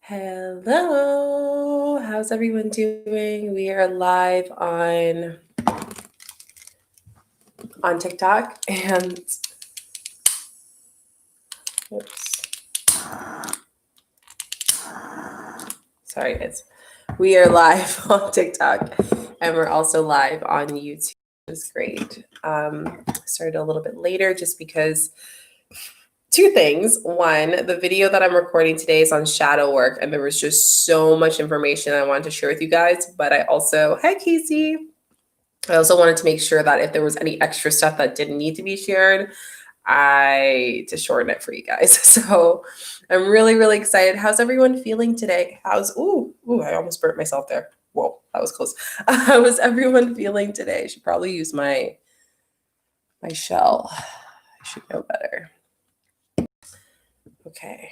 Hello, how's everyone doing? We are live on TikTok and oops. Sorry guys. We are live on TikTok and we're also live on YouTube, which is great. Started a little bit later just because two things. One, the video that I'm recording today is on shadow work, and there was just so much information I wanted to share with you guys. But I also, hi Casey. I also wanted to make sure that if there was any extra stuff that didn't need to be shared, to shorten it for you guys. So I'm really, really excited. How's everyone feeling today? Ooh, I almost burnt myself there. Whoa, that was close. How is everyone feeling today? I should probably use my shell. I should know better. Okay.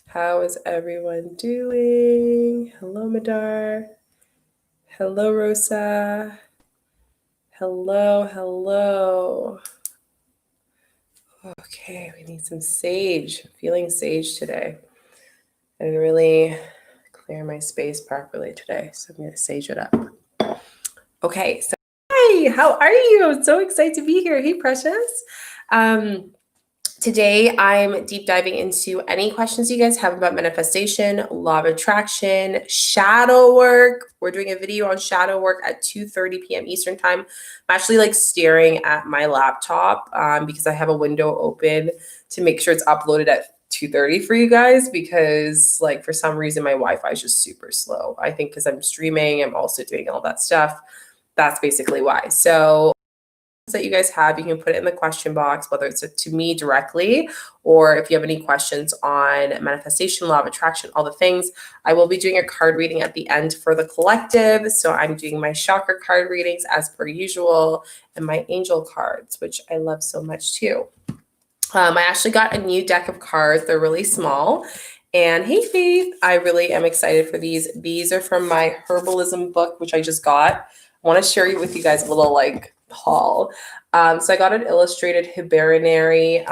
How is everyone doing? Hello, Madar. Hello, Rosa. Hello. Okay, we need some sage. I'm feeling sage today. And really clear my space properly today. So I'm going to sage it up. Okay, so hi, how are you? I'm so excited to be here. Hey, Precious. Today, I'm deep diving into any questions you guys have about manifestation, law of attraction, shadow work. We're doing a video on shadow work at 2:30 p.m. Eastern time. I'm actually staring at my laptop because I have a window open to make sure it's uploaded at 2:30 for you guys because for some reason my Wi-Fi is just super slow. I think because I'm streaming, I'm also doing all that stuff. That's basically why. So that you guys have, you can put it in the question box, whether it's to me directly or if you have any questions on manifestation, law of attraction, all the things. I will be doing a card reading at the end for the collective. So I'm doing my chakra card readings as per usual and my angel cards, which I love so much too. I actually got a new deck of cards. They're really small. And hey, Faith, I really am excited for these. These are from my herbalism book, which I just got. I want to share with you guys a little haul. So I got an illustrated Hibernary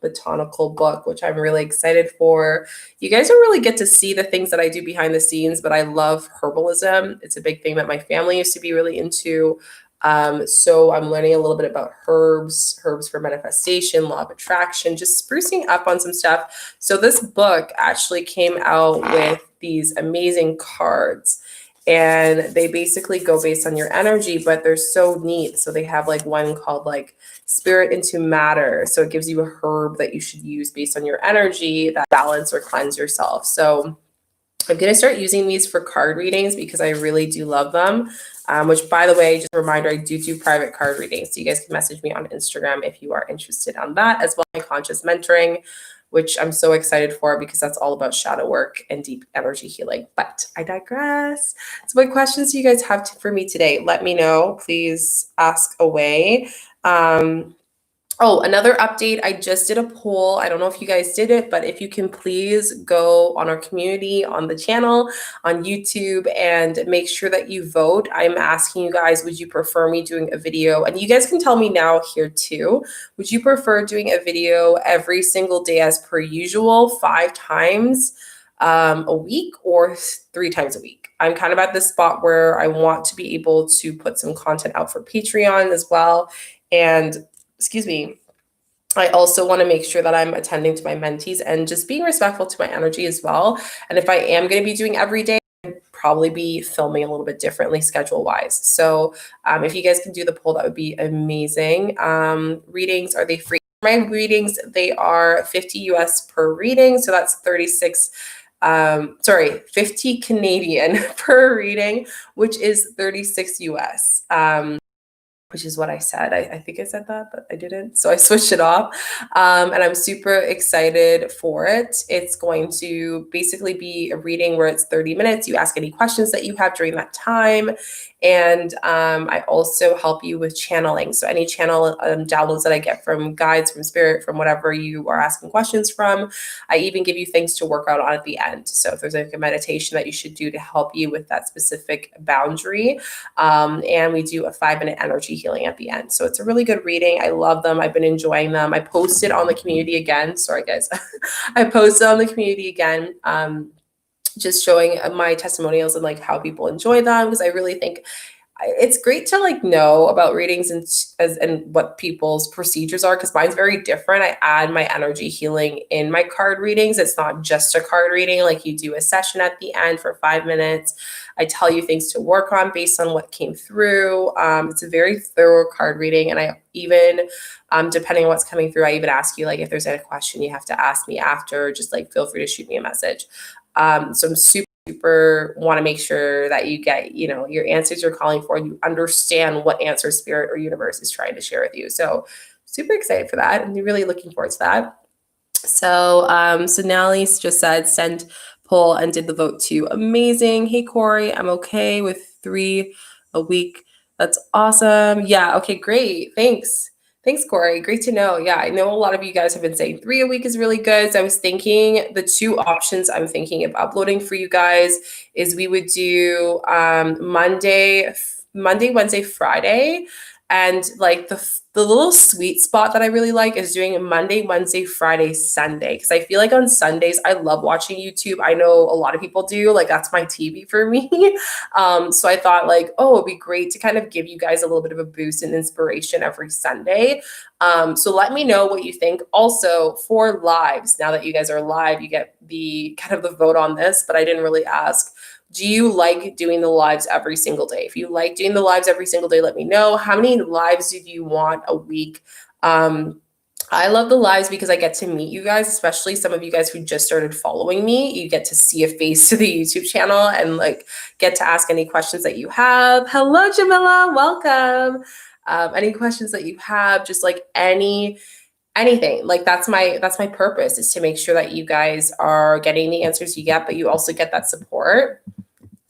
botanical book, which I'm really excited for. You guys don't really get to see the things that I do behind the scenes, but I love herbalism. It's a big thing that my family used to be really into. So I'm learning a little bit about herbs for manifestation, law of attraction, just sprucing up on some stuff. So this book actually came out with these amazing cards. And they basically go based on your energy, but they're so neat. So they have one called Spirit into Matter. So it gives you a herb that you should use based on your energy that balance or cleanse yourself. So I'm going to start using these for card readings because I really do love them. Which, by the way, just a reminder, I do private card readings. So you guys can message me on Instagram if you are interested on that, as well as my conscious mentoring, which I'm so excited for because that's all about shadow work and deep energy healing. But I digress. So what questions do you guys have for me today? Let me know. Please ask away. Oh, another update. I just did a poll. I don't know if you guys did it, but if you can please go on our community, on the channel, on YouTube, and make sure that you vote. I'm asking you guys, would you prefer me doing a video? And you guys can tell me now here too. Would you prefer doing a video every single day as per usual, 5 times a week or 3 times a week? I'm kind of at this spot where I want to be able to put some content out for Patreon as well. And excuse me, I also want to make sure that I'm attending to my mentees and just being respectful to my energy as well. And if I am going to be doing every day, I'd probably be filming a little bit differently schedule wise. So if you guys can do the poll, that would be amazing. Readings, are they free? My readings, they are 50 US per reading. So that's 50 Canadian per reading, which is 36 US. Which is what I said. I think I said that, but I didn't. So I switched it off. And I'm super excited for it. It's going to basically be a reading where it's 30 minutes. You ask any questions that you have during that time. And I also help you with channeling. So any channel downloads that I get from guides, from spirit, from whatever you are asking questions from, I even give you things to work out on at the end. So if there's a meditation that you should do to help you with that specific boundary, and we do a 5-minute energy healing at the end. So it's a really good reading. I love them. I've been enjoying them. I posted on the community again. Sorry, guys. I posted on the community again, just showing my testimonials and like how people enjoy them, because I really think it's great to like know about readings and what people's procedures are, because mine's very different. I add my energy healing in my card readings. It's not just a card reading. Like, you do a session at the end for 5 minutes. I tell you things to work on based on what came through. It's a very thorough card reading. And I even, depending on what's coming through, I even ask you, like, if there's any question you have to ask me after, just like feel free to shoot me a message. So I'm super want to make sure that you get, your answers you're calling for, and you understand what answer spirit or universe is trying to share with you. So super excited for that, and really looking forward to that. So Nellie's just said send poll and did the vote too. Amazing. Hey Corey, I'm okay with 3 a week. That's awesome. Yeah. Okay, great. Thanks, Corey. Great to know. Yeah, I know a lot of you guys have been saying 3 a week is really good. So I was thinking the 2 options I'm thinking of uploading for you guys is we would do Monday, Wednesday, Friday. And like the little sweet spot that I really like is doing Monday, Wednesday, Friday, Sunday. Because I feel like on Sundays, I love watching YouTube. I know a lot of people do. Like, that's my TV for me. So I thought like, oh, it'd be great to kind of give you guys a little bit of a boost and inspiration every Sunday. So let me know what you think. Also, for lives, now that you guys are live, you get the kind of the vote on this, but I didn't really ask. Do you like doing the lives every single day? If you like doing the lives every single day, let me know. How many lives do you want a week? I love the lives because I get to meet you guys, especially some of you guys who just started following me. You get to see a face to the YouTube channel and like get to ask any questions that you have. Hello, Jamila, welcome. Any questions that you have, just like anything, like that's my purpose, is to make sure that you guys are getting the answers you get, but you also get that support.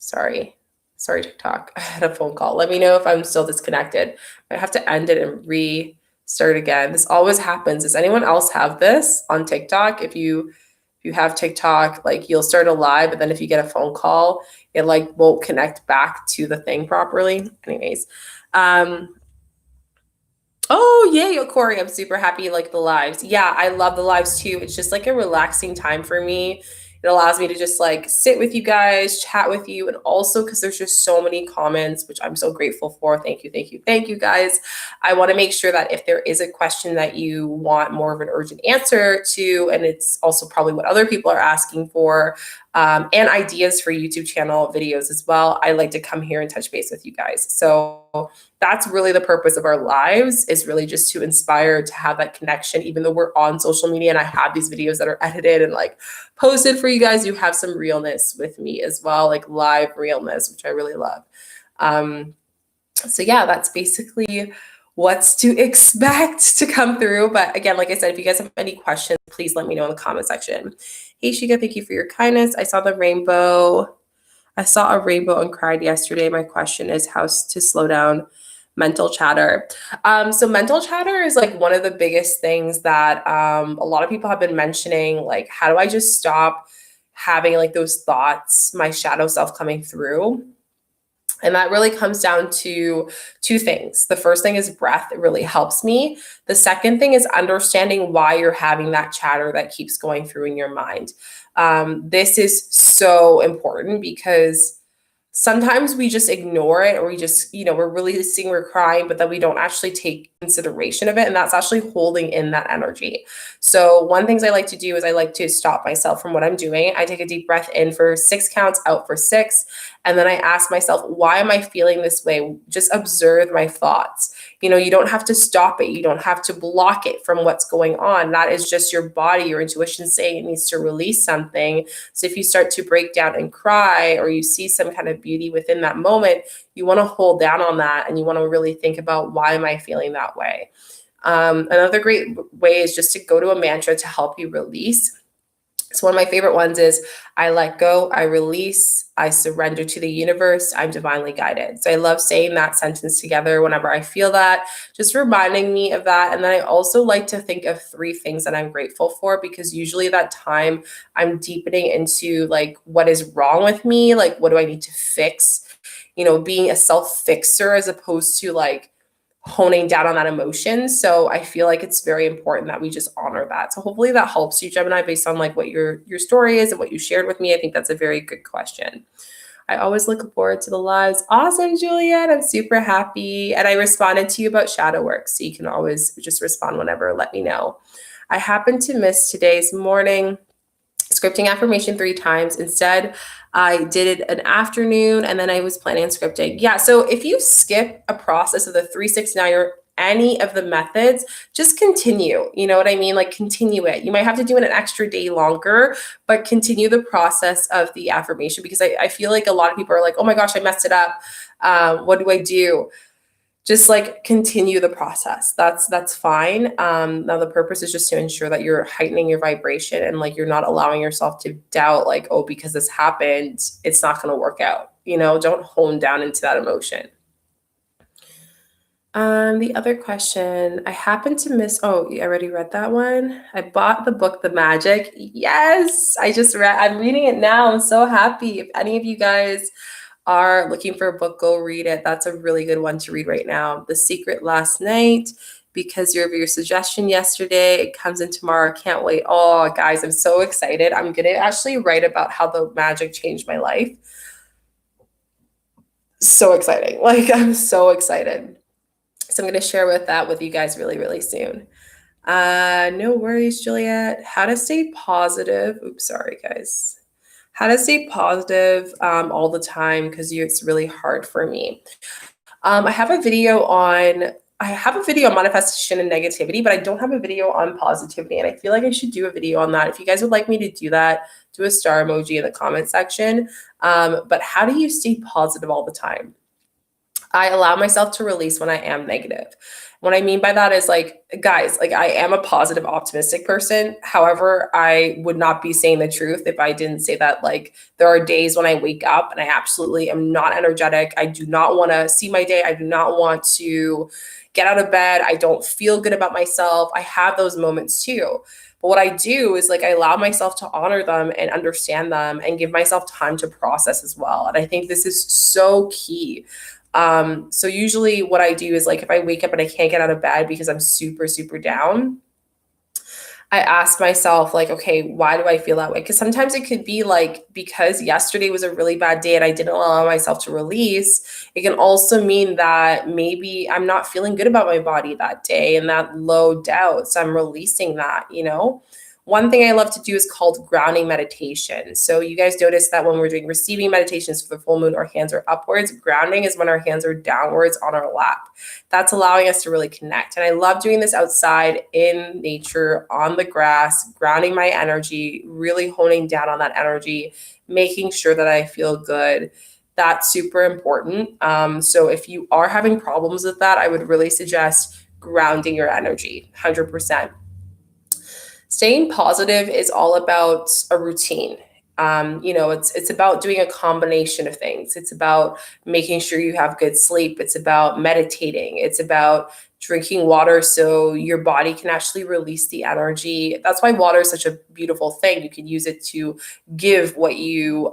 Sorry, TikTok. I had a phone call. Let me know if I'm still disconnected. I have to end it and restart again. This always happens. Does anyone else have this on TikTok? If you have TikTok, like you'll start a live, but then if you get a phone call, it like won't connect back to the thing properly. Anyways, oh, yay, Corey. I'm super happy you like the lives. Yeah, I love the lives too. It's just like a relaxing time for me. It allows me to just like sit with you guys, chat with you. And also because there's just so many comments, which I'm so grateful for. Thank you, guys. I want to make sure that if there is a question that you want more of an urgent answer to, and it's also probably what other people are asking for, and ideas for YouTube channel videos as well, I like to come here and touch base with you guys. So that's really the purpose of our lives, is really just to inspire, to have that connection. Even though we're on social media and I have these videos that are edited and like posted for you guys, you have some realness with me as well, like live realness, which I really love. So yeah, that's basically what's to expect to come through. But again, like I said, if you guys have any questions, please let me know in the comment section. Hey, Shika, thank you for your kindness. I saw a rainbow and cried yesterday. My question is how to slow down mental chatter. So mental chatter is like one of the biggest things that a lot of people have been mentioning. Like, how do I just stop having like those thoughts, my shadow self coming through? And that really comes down to 2 things. The first thing is breath. It really helps me. The second thing is understanding why you're having that chatter that keeps going through in your mind. This is so important because sometimes we just ignore it, or we just, we're releasing, we're crying, but then we don't actually take consideration of it. And that's actually holding in that energy. So one things I like to do is I like to stop myself from what I'm doing. I take a deep breath in for 6 counts, out for 6. And then I ask myself, why am I feeling this way? Just observe my thoughts. You don't have to stop it. You don't have to block it from what's going on. That is just your body, your intuition saying it needs to release something. So if you start to break down and cry, or you see some kind of beauty within that moment, you want to hold down on that, and you want to really think about, why am I feeling that way? Another great way is just to go to a mantra to help you release. So one of my favorite ones is, I let go, I release, I surrender to the universe, I'm divinely guided. So I love saying that sentence together whenever I feel that, just reminding me of that. And then I also like to think of 3 things that I'm grateful for, because usually that time I'm deepening into like, what is wrong with me? Like, what do I need to fix? Being a self-fixer, as opposed to like honing down on that emotion. So I feel like it's very important that we just honor that. So hopefully that helps you, Gemini, based on like what your story is and what you shared with me. I think that's a very good question. I always look forward to the lives. Awesome, Juliet. I'm super happy. And I responded to you about shadow work. So you can always just respond whenever. Let me know. I happened to miss today's morning scripting affirmation 3 times. Instead, I did it an afternoon and then I was planning on scripting. Yeah. So if you skip a process of the 369 or any of the methods, just continue. You know what I mean? Like continue it. You might have to do it an extra day longer, but continue the process of the affirmation, because I feel like a lot of people are like, oh my gosh, I messed it up. What do I do? Just like continue the process. That's fine. Now the purpose is just to ensure that you're heightening your vibration and like you're not allowing yourself to doubt like, oh, because this happened, it's not going to work out. You know, don't hone down into that emotion. The other question, I happened to miss, oh, you already read that one. I bought the book, The Magic. Yes, I'm reading it now. I'm so happy. If any of you guys are looking for a book, go read it. That's a really good one to read right now. The Secret last night, because of your suggestion yesterday. It comes in tomorrow. Can't wait. Oh, guys, I'm so excited. I'm going to actually write about how the magic changed my life. So exciting. Like, I'm so excited. So I'm going to share with you guys really, really soon. No worries, Juliet. How to stay positive. Oops, sorry, guys. How to stay positive all the time, because it's really hard for me. I have a video on manifestation and negativity, but I don't have a video on positivity. And I feel like I should do a video on that. If you guys would like me to do that, do a star emoji in the comment section. But how do you stay positive all the time? I allow myself to release when I am negative. What I mean by that is like, guys, like I am a positive, optimistic person. However, I would not be saying the truth if I didn't say that. Like there are days when I wake up and I absolutely am not energetic. I do not want to see my day. I do not want to get out of bed. I don't feel good about myself. I have those moments too. But what I do is like I allow myself to honor them and understand them and give myself time to process as well. And I think this is so key. So usually what I do is like, if I wake up and I can't get out of bed because I'm super, super down, I ask myself like, okay, why do I feel that way? Because sometimes it could be like, because yesterday was a really bad day and I didn't allow myself to release. It can also mean that maybe I'm not feeling good about my body that day and that low doubt. So I'm releasing that, you know? One thing I love to do is called grounding meditation. So you guys notice that when we're doing receiving meditations for the full moon, our hands are upwards. Grounding is when our hands are downwards on our lap. That's allowing us to really connect. And I love doing this outside in nature, on the grass, grounding my energy, really honing down on that energy, making sure that I feel good. That's super important. So if you are having problems with that, I would really suggest grounding your energy, 100%. Staying positive is all about a routine. It's about doing a combination of things. It's about making sure you have good sleep. It's about meditating. It's about drinking water so your body can actually release the energy. That's why water is such a beautiful thing. You can use it to give what you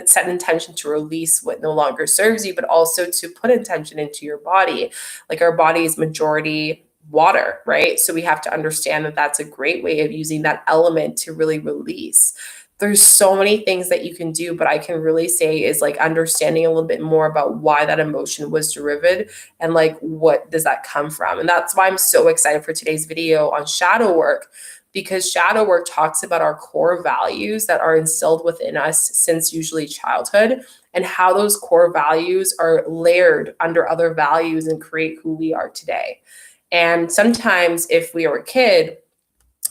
set intention to release what no longer serves you, but also to put intention into your body. Like our body is majority water, right? So we have to understand that that's a great way of using that element to really release. There's so many things that you can do, but I can really say is like understanding a little bit more about why that emotion was derived and like what does that come from. And that's why I'm so excited for today's video on shadow work, because shadow work talks about our core values that are instilled within us since usually childhood, and how those core values are layered under other values and create who we are today. And sometimes if we are a kid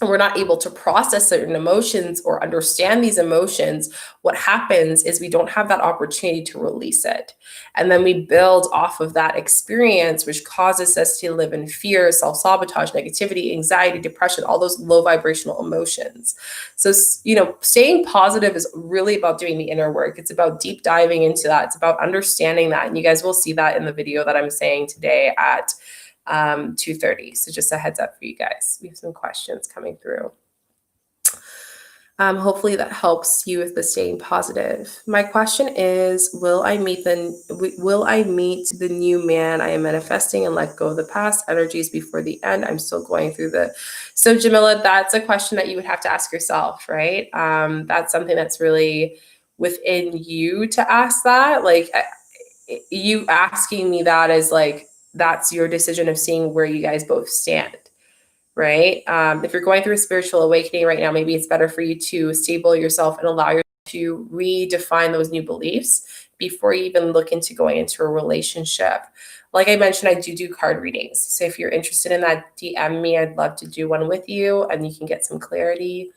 and we're not able to process certain emotions or understand these emotions, what happens is we don't have that opportunity to release it. And then we build off of that experience, which causes us to live in fear, self-sabotage, negativity, anxiety, depression, all those low vibrational emotions. So, staying positive is really about doing the inner work. It's about deep diving into that. It's about understanding that. And you guys will see that in the video that I'm saying today at 2:30. So just a heads up for you guys. We have some questions coming through. Hopefully that helps you with the staying positive. My question is, will I meet the new man I am manifesting and let go of the past energies before the end? I'm still going through so Jamila, that's a question that you would have to ask yourself, right? That's something that's really within you to ask that. Like you asking me that is like, that's your decision of seeing where you guys both stand, right? If you're going through a spiritual awakening right now, maybe it's better for you to stable yourself and allow yourself to redefine those new beliefs before you even look into going into a relationship. Like I mentioned, I do card readings. So if you're interested in that, DM me. I'd love to do one with you and you can get some clarity.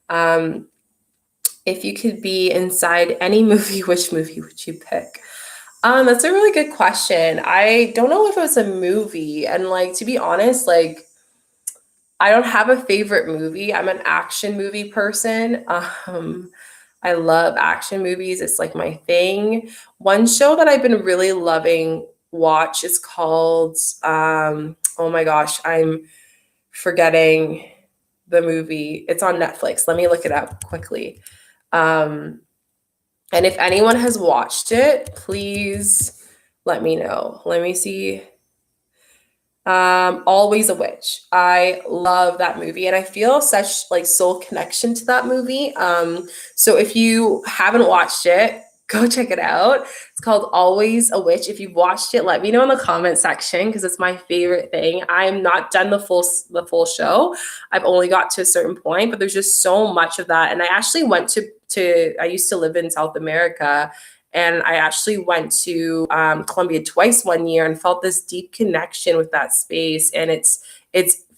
If you could be inside any movie, which movie would you pick? That's a really good question. I don't know if it was a movie. And like, to be honest, like, I don't have a favorite movie. I'm an action movie person. I love action movies. It's like my thing. One show that I've been really loving watch is called oh my gosh, I'm forgetting the movie. It's on Netflix. Let me look it up quickly. And if anyone has watched it, please let me know. Let me see. Always a Witch. I love that movie and I feel such like soul connection to that movie. So if you haven't watched it, go check it out. It's called Always a Witch. If you've watched it, let me know in the comment section because it's my favorite thing. I'm not done the full show. I've only got to a certain point, but there's just so much of that. And I actually went to I used to live in South America. And I actually went to Colombia twice one year and felt this deep connection with that space. And it's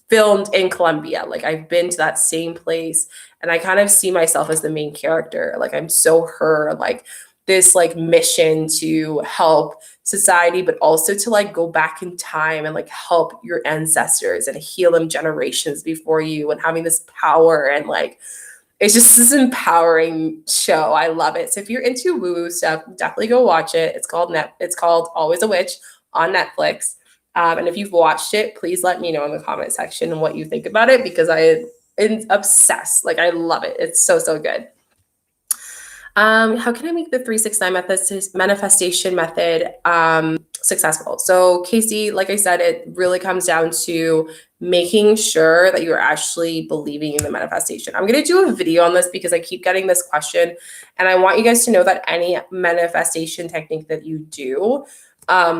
filmed in Colombia. Like I've been to that same place and I kind of see myself as the main character. Like I'm so her, like this like mission to help society, but also to like go back in time and like help your ancestors and heal them generations before you and having this power and like it's just this empowering show. I love it. So if you're into woo-woo stuff, definitely go watch it. It's called Always a Witch on Netflix. And if you've watched it, please let me know in the comment section what you think about it because I'm obsessed. Like I love it. It's so, so good. How can I make the 369 manifestation method successful? So Casey, like I said, it really comes down to making sure that you're actually believing in the manifestation. I'm going to do a video on this because I keep getting this question and I want you guys to know that any manifestation technique that you do,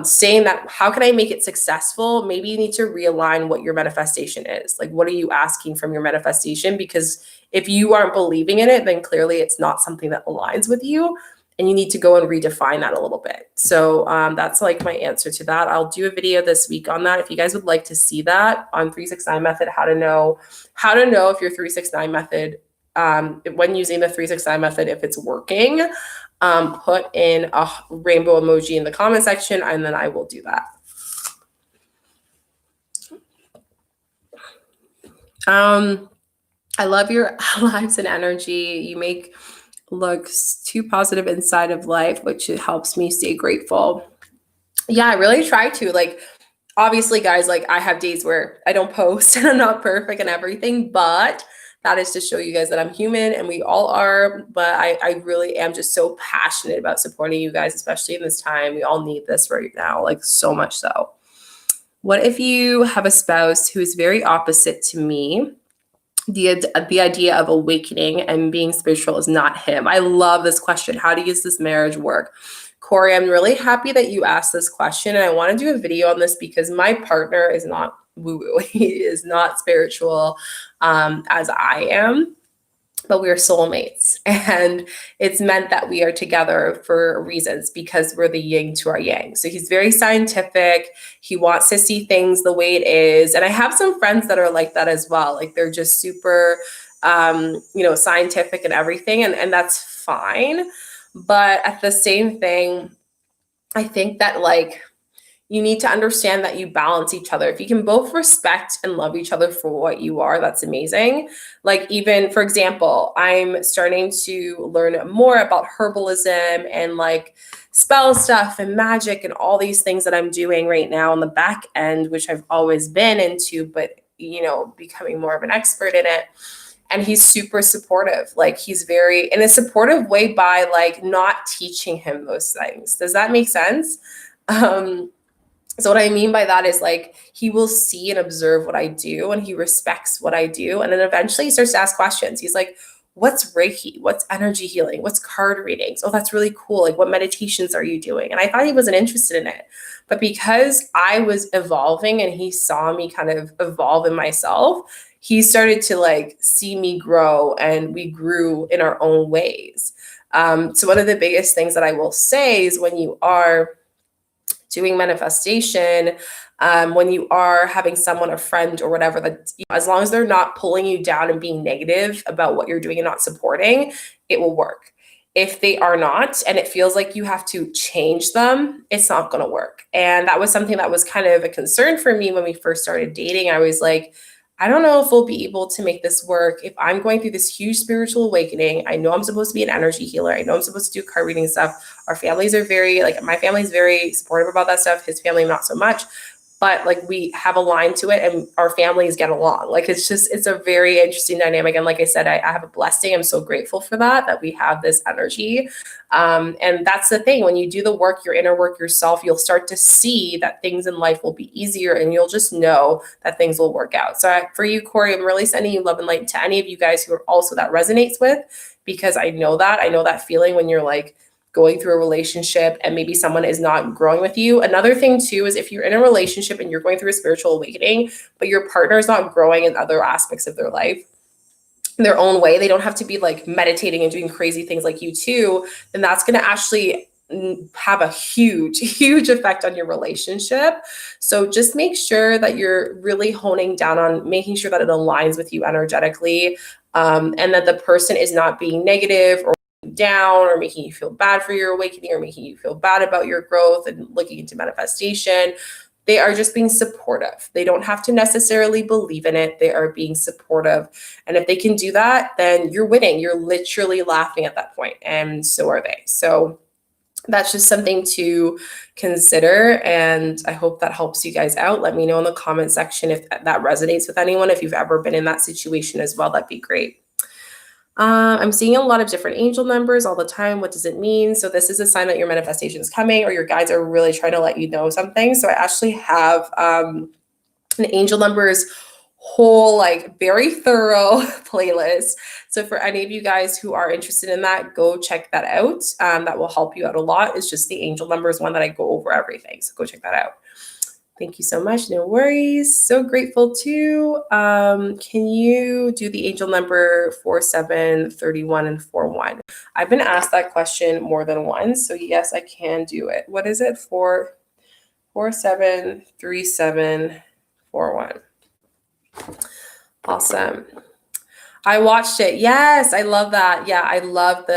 saying that, how can I make it successful? Maybe you need to realign what your manifestation is. Like, what are you asking from your manifestation? Because if you aren't believing in it, then clearly it's not something that aligns with you. And you need to go and redefine that a little bit. So that's like my answer to that. I'll do a video this week on that. If you guys would like to see that on 369 method, how to know if your 369 method, when using the 369 method, if it's working, put in a rainbow emoji in the comment section, and then I will do that. I love your lives and energy. You make looks too positive inside of life, which helps me stay grateful. Yeah, I really try to. Like, obviously, guys, like I have days where I don't post and I'm not perfect and everything, but that is to show you guys that I'm human and we all are. But I really am just so passionate about supporting you guys, especially in this time. We all need this right now, like so much so. What if you have a spouse who is very opposite to me? The idea of awakening and being spiritual is not him. I love this question. How does this marriage work? Corey, I'm really happy that you asked this question. And I want to do a video on this because my partner is not woo-woo. He is not spiritual as I am. But we are soulmates. And it's meant that we are together for reasons because we're the yin to our yang. So he's very scientific. He wants to see things the way it is. And I have some friends that are like that as well. Like they're just super, scientific and everything. And that's fine. But at the same thing, I think that like, you need to understand that you balance each other. If you can both respect and love each other for what you are, that's amazing. Like even, for example, I'm starting to learn more about herbalism and like spell stuff and magic and all these things that I'm doing right now on the back end, which I've always been into, but becoming more of an expert in it. And he's super supportive. Like he's very in a supportive way by like not teaching him those things. Does that make sense? So what I mean by that is like he will see and observe what I do and he respects what I do. And then eventually he starts to ask questions. He's like, what's Reiki? What's energy healing? What's card readings? Oh, that's really cool. Like what meditations are you doing? And I thought he wasn't interested in it. But because I was evolving and he saw me kind of evolve in myself, he started to like see me grow and we grew in our own ways. So one of the biggest things that I will say is when you are doing manifestation, when you are having someone, a friend or whatever, that as long as they're not pulling you down and being negative about what you're doing and not supporting, it will work. If they are not, and it feels like you have to change them, it's not going to work. And that was something that was kind of a concern for me when we first started dating. I was like, I don't know if we'll be able to make this work. If I'm going through this huge spiritual awakening, I know I'm supposed to be an energy healer. I know I'm supposed to do card reading stuff. Our families are very, like, my family's very supportive about that stuff. His family, not so much. But like we have a line to it and our families get along. Like it's a very interesting dynamic. And like I said, I have a blessing. I'm so grateful for that we have this energy. And that's the thing. When you do the work, your inner work yourself, you'll start to see that things in life will be easier and you'll just know that things will work out. So for you, Corey, I'm really sending you love and light to any of you guys who are also that resonates with, because I know that feeling when you're like, going through a relationship and maybe someone is not growing with you. Another thing too is if you're in a relationship and you're going through a spiritual awakening, but your partner is not growing in other aspects of their life in their own way, they don't have to be like meditating and doing crazy things like you too, then that's going to actually have a huge effect on your relationship. So just make sure that you're really honing down on making sure that it aligns with you energetically, and that the person is not being negative or down or making you feel bad for your awakening or making you feel bad about your growth and looking into manifestation. They are just being supportive. They don't have to necessarily believe in it. They are being supportive. And if they can do that, then you're winning. You're literally laughing at that point, and so are they. So that's just something to consider. And I hope that helps you guys out. Let me know in the comment section if that resonates with anyone. If you've ever been in that situation as well, that'd be great. I'm seeing a lot of different angel numbers all the time. What does it mean? So this is a sign that your manifestation is coming or your guides are really trying to let you know something. So I actually have an angel numbers whole, like very thorough playlist. So for any of you guys who are interested in that, go check that out. That will help you out a lot. It's just the angel numbers one that I go over everything. So go check that out. Thank you so much. No worries. So grateful too. Can you do the angel number 47, 31, and 41? I've been asked that question more than once. So yes, I can do it. What is it? 47, 37, 41. Awesome. I watched it. Yes, I love that. Yeah, I love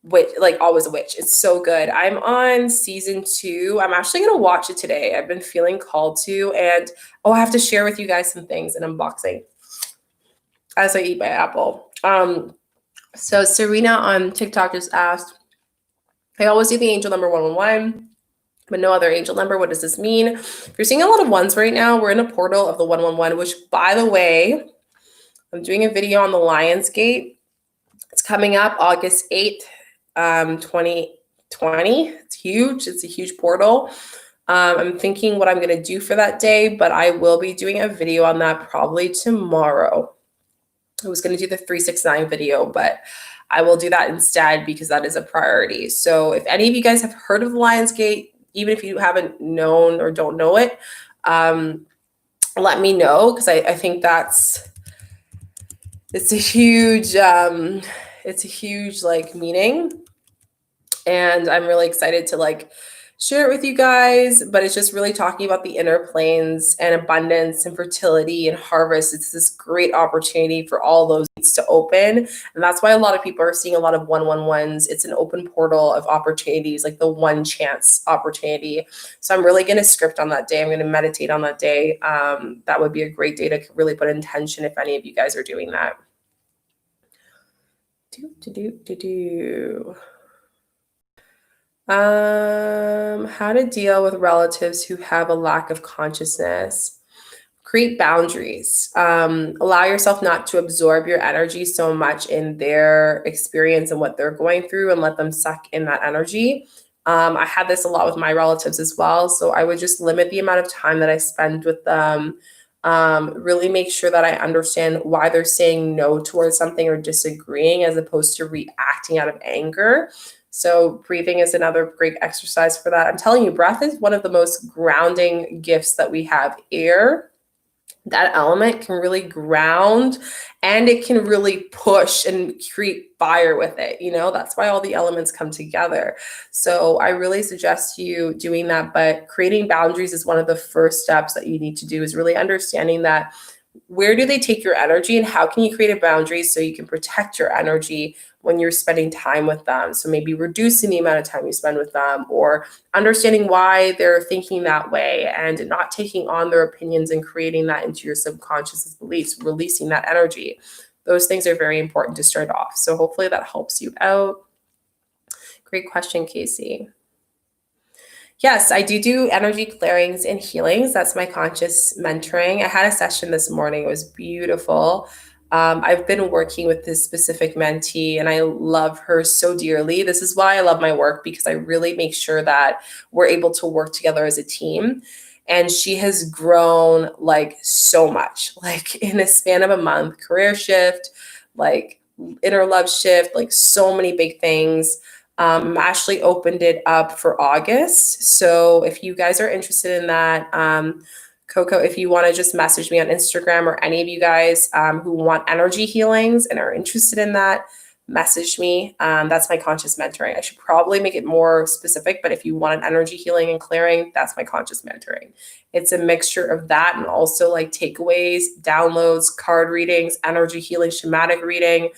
witch, like Always a Witch. It's so good. I'm on season 2. I'm actually gonna watch it today. I've been feeling called to, and I have to share with you guys some things in unboxing as I eat my apple. So Serena on TikTok just asked, I always do the angel number 111, but no other angel number. What does this mean? If you're seeing a lot of ones right now, we're in a portal of the 111, which, by the way, I'm doing a video on the Lion's Gate. It's coming up August 8th, 2020. It's huge. It's a huge portal. I'm thinking what I'm going to do for that day, but I will be doing a video on that probably tomorrow. I was going to do the 369 video, but I will do that instead because that is a priority. So if any of you guys have heard of the Lion's Gate, even if you haven't known or don't know it, let me know, because I think it's a huge like meaning, and I'm really excited to like share it with you guys. But it's just really talking about the inner planes and abundance and fertility and harvest. It's this great opportunity for all those to open, and that's why a lot of people are seeing a lot of 111s. It's an open portal of opportunities, like the one chance opportunity. So I'm really going to script on that day. I'm going to meditate on that day. That would be a great day to really put intention if any of you guys are doing that. How to deal with relatives who have a lack of consciousness. create boundaries. Allow yourself not to absorb your energy so much in their experience and what they're going through, and let them suck in that energy. I had this a lot with my relatives as well. So I would just limit the amount of time that I spend with them. Really make sure that I understand why they're saying no towards something or disagreeing, as opposed to reacting out of anger. So breathing is another great exercise for that. I'm telling you, breath is one of the most grounding gifts that we have. Air, that element, can really ground, and it can really push and create fire with it. That's why all the elements come together. So I really suggest you doing that. But creating boundaries is one of the first steps that you need to do, is really understanding that where do they take your energy, and how can you create a boundary so you can protect your energy when you're spending time with them. So maybe reducing the amount of time you spend with them, or understanding why they're thinking that way and not taking on their opinions and creating that into your subconscious beliefs, releasing that energy. Those things are very important to start off. So hopefully that helps you out. Great question, Casey. Yes, I do energy clearings and healings. That's my conscious mentoring. I had a session this morning. It was beautiful. I've been working with this specific mentee, and I love her so dearly. This is why I love my work, because I really make sure that we're able to work together as a team. And she has grown like so much, like in a span of a month. Career shift, like inner love shift, like so many big things. Ashley opened it up for August. So if you guys are interested in that, Coco, if you want to just message me on Instagram, or any of you guys who want energy healings and are interested in that, message me. That's my conscious mentoring. I should probably make it more specific, but if you want an energy healing and clearing, that's my conscious mentoring. It's a mixture of that, and also like takeaways, downloads, card readings, energy healing, shamanic reading.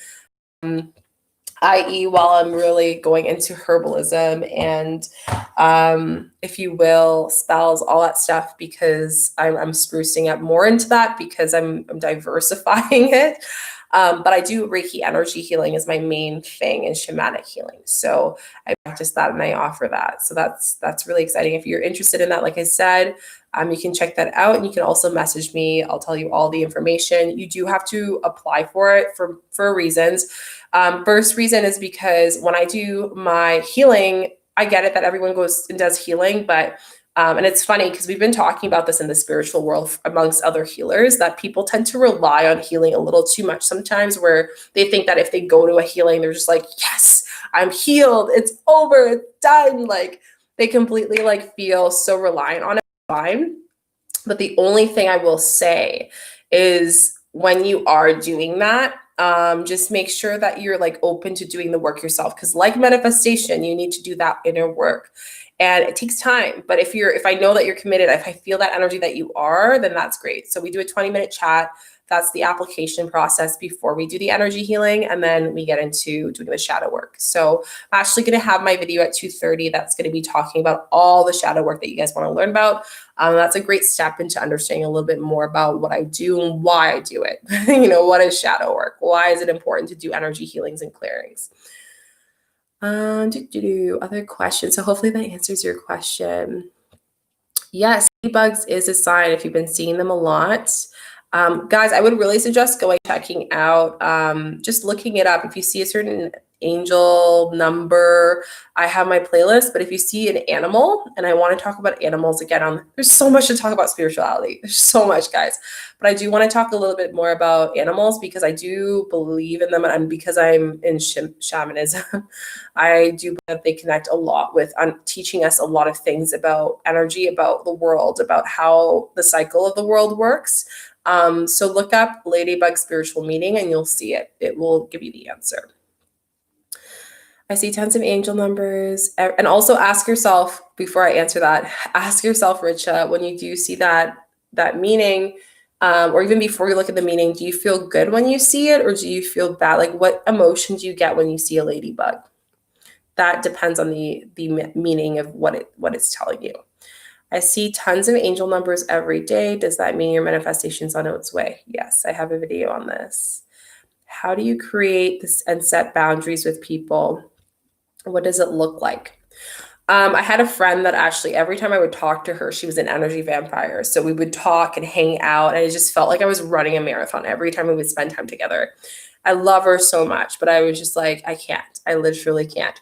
I.e., while I'm really going into herbalism and, if you will, spells, all that stuff, because I'm sprucing up more into that, because I'm diversifying it. But I do Reiki energy healing as my main thing, and shamanic healing. So I practice that and I offer that. So that's really exciting. If you're interested in that, like I said, you can check that out, and you can also message me. I'll tell you all the information. You do have to apply for it for reasons. First reason is because when I do my healing, I get it that everyone goes and does healing, but and it's funny because we've been talking about this in the spiritual world amongst other healers, that people tend to rely on healing a little too much sometimes, where they think that if they go to a healing, they're just like, yes, I'm healed. It's over. It's done. Like they completely like feel so reliant on it. Fine. But the only thing I will say is, when you are doing that, just make sure that you're like open to doing the work yourself. Because like manifestation, you need to do that inner work. And it takes time. But if I know that you're committed, if I feel that energy that you are, then that's great. So we do a 20-minute chat. That's the application process before we do the energy healing. And then we get into doing the shadow work. So I'm actually going to have my video at 2:30. That's going to be talking about all the shadow work that you guys want to learn about. That's a great step into understanding a little bit more about what I do and why I do it. What is shadow work? Why is it important to do energy healings and clearings? Other questions. So hopefully that answers your question. Yes, bugs is a sign if you've been seeing them a lot. Guys, I would really suggest going checking out, just looking it up. If you see a certain angel number, I have my playlist. But if you see an animal, and I want to talk about animals again, there's so much to talk about spirituality. There's so much, guys. But I do want to talk a little bit more about animals, because I do believe in them, and because I'm in shamanism, I do believe that they connect a lot with teaching us a lot of things about energy, about the world, about how the cycle of the world works. So look up Ladybug Spiritual Meeting and you'll see it. It will give you the answer. I see tons of angel numbers. And also ask yourself, before I answer that, ask yourself, Richa, when you do see that meaning, or even before you look at the meaning, do you feel good when you see it, or do you feel bad? Like, what emotion do you get when you see a ladybug? That depends on the meaning of what it's telling you. I see tons of angel numbers every day. Does that mean your manifestation's on its way? Yes, I have a video on this. How do you create this and set boundaries with people? What does it look like? I had a friend that actually every time I would talk to her, she was an energy vampire. So we would talk and hang out, and it just felt like I was running a marathon every time we would spend time together. I love her so much, but I was just like, I can't. I literally can't.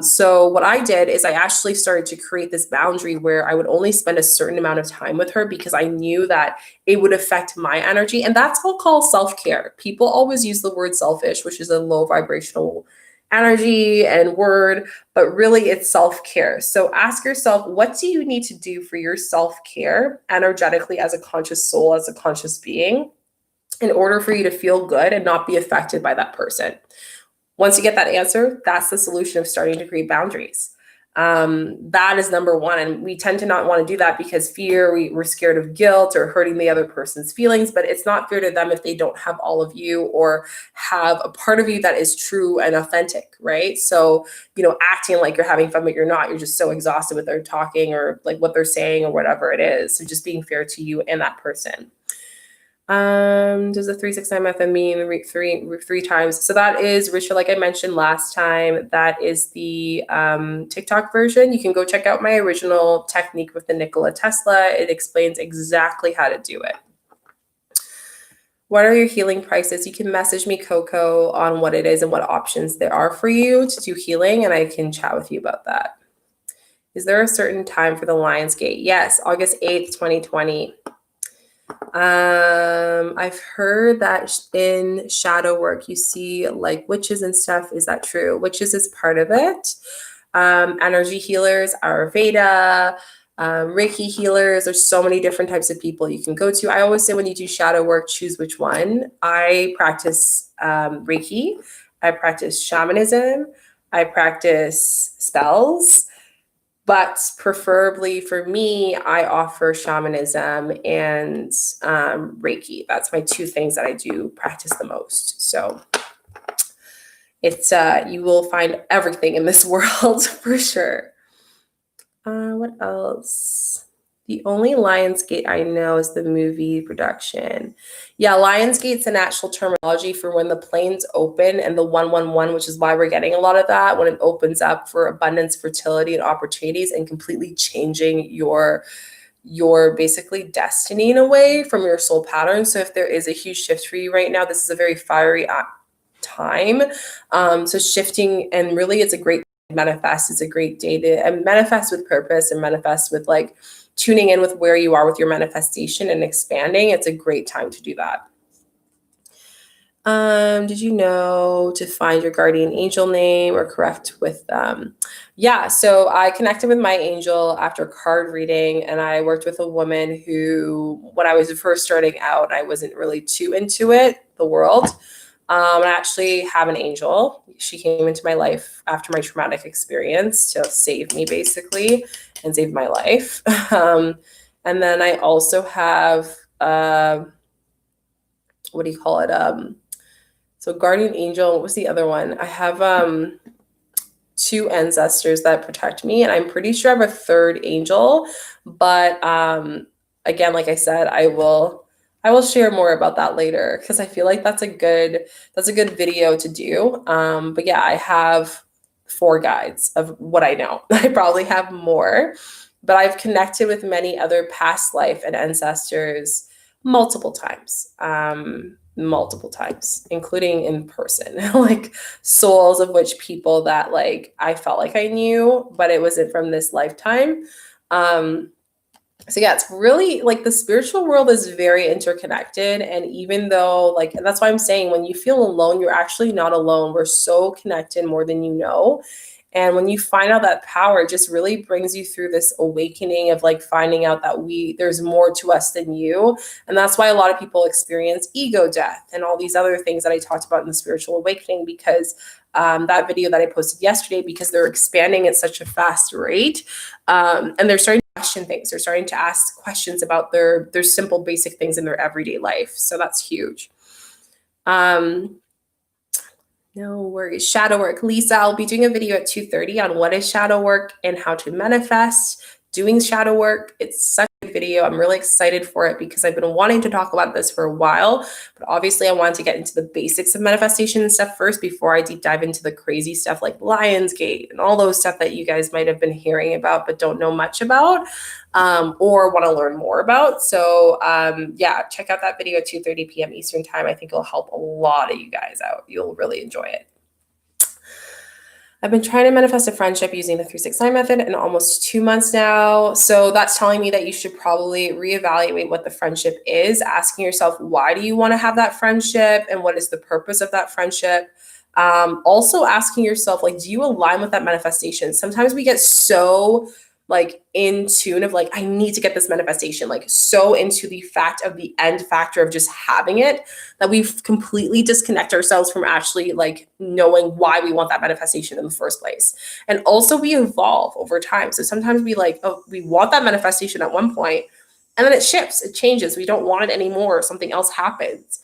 So what I did is I actually started to create this boundary where I would only spend a certain amount of time with her because I knew that it would affect my energy. And that's what I'll call self-care. People always use the word selfish, which is a low vibrational energy and word, but really it's self-care. So ask yourself, what do you need to do for your self-care energetically as a conscious soul, as a conscious being, in order for you to feel good and not be affected by that person? Once you get that answer, that's the solution of starting to create boundaries. That is number one. And we tend to not want to do that because we're scared of guilt or hurting the other person's feelings, but it's not fair to them if they don't have all of you or have a part of you that is true and authentic, right? So, acting like you're having fun, but you're not, you're just so exhausted with their talking or like what they're saying or whatever it is. So just being fair to you and that person. Does the 369 method mean three times? So that is ritual, like I mentioned last time. That is the TikTok version. You can go check out my original technique with the Nikola Tesla. It explains exactly how to do it. What are your healing prices? You can message me, Coco, on what it is and what options there are for you to do healing, and I can chat with you about that. Is there a certain time for the Lionsgate? Yes, August 8th, 2020. I've heard that in shadow work you see like witches and stuff. Is that true? Witches is part of it. Energy healers, Ayurveda, Reiki healers. There's so many different types of people you can go to. I always say when you do shadow work, choose which one. I practice Reiki. I practice shamanism. I practice spells. But preferably for me, I offer shamanism and Reiki. That's my two things that I do practice the most. So it's you will find everything in this world for sure. What else? The only Lionsgate I know is the movie production. Yeah, Lionsgate's an actual terminology for when the planes open and the 111, which is why we're getting a lot of that, when it opens up for abundance, fertility, and opportunities and completely changing your basically destiny in a way from your soul pattern. So if there is a huge shift for you right now, this is a very fiery time. So shifting, and really it's a great manifest. It's a great day to manifest with purpose and manifest with like tuning in with where you are with your manifestation and expanding. It's a great time to do that. Did you know to find your guardian angel name or correct with yeah, so I connected with my angel after card reading, and I worked with a woman who, when I was first starting out, I wasn't really too into the world. I actually have an angel. She came into my life after my traumatic experience to save me, basically, and save my life. And then I also have, what do you call it? So guardian angel, what was the other one? I have two ancestors that protect me, and I'm pretty sure I have a third angel. But again, like I said, I will share more about that later because I feel like that's a good video to do. But yeah, I have 4 guides of what I know. I probably have more, but I've connected with many other past life and ancestors multiple times, including in person, like souls of which people that like I felt like I knew, but it wasn't from this lifetime. So yeah, it's really like the spiritual world is very interconnected. And even though and that's why I'm saying when you feel alone, you're actually not alone. We're so connected more than you know. And when you find out that power, it just really brings you through this awakening of like finding out that there's more to us than you. And that's why a lot of people experience ego death and all these other things that I talked about in the spiritual awakening, because that video that I posted yesterday, because they're expanding at such a fast rate, and they're starting to question things. They're starting to ask questions about their simple, basic things in their everyday life. So that's huge. No worries. Shadow work. Lisa, I'll be doing a video at 2:30 on what is shadow work and how to manifest doing shadow work. It's such video. I'm really excited for it because I've been wanting to talk about this for a while, but obviously I wanted to get into the basics of manifestation and stuff first before I deep dive into the crazy stuff like Lionsgate and all those stuff that you guys might have been hearing about but don't know much about, or want to learn more about. So yeah, check out that video at 2:30 p.m. Eastern time. I think it'll help a lot of you guys out. You'll really enjoy it. I've been trying to manifest a friendship using the 369 method in almost 2 months now. So that's telling me that you should probably reevaluate what the friendship is, asking yourself, why do you want to have that friendship and what is the purpose of that friendship? Also asking yourself, like, do you align with that manifestation? Sometimes we get so like in tune of like, I need to get this manifestation, like so into the fact of the end factor of just having it that we completely disconnect ourselves from actually like knowing why we want that manifestation in the first place. And also we evolve over time. So sometimes we like, oh, we want that manifestation at one point and then it shifts, it changes. We don't want it anymore. Or something else happens.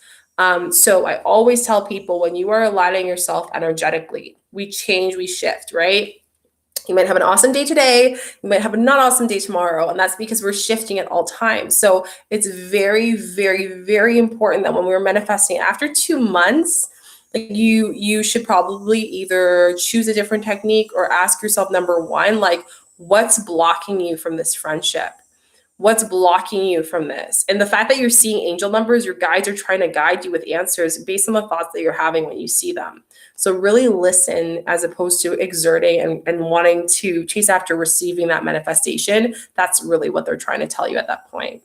So I always tell people when you are aligning yourself energetically, we change, we shift, right? You might have an awesome day today. You might have a not awesome day tomorrow. And that's because we're shifting at all times. So it's very, very, very important that when we're manifesting after 2 months, like you should probably either choose a different technique or ask yourself, number one, like, what's blocking you from this friendship? What's blocking you from this? And the fact that you're seeing angel numbers, your guides are trying to guide you with answers based on the thoughts that you're having when you see them. So really listen as opposed to exerting and wanting to chase after receiving that manifestation. That's really what they're trying to tell you at that point.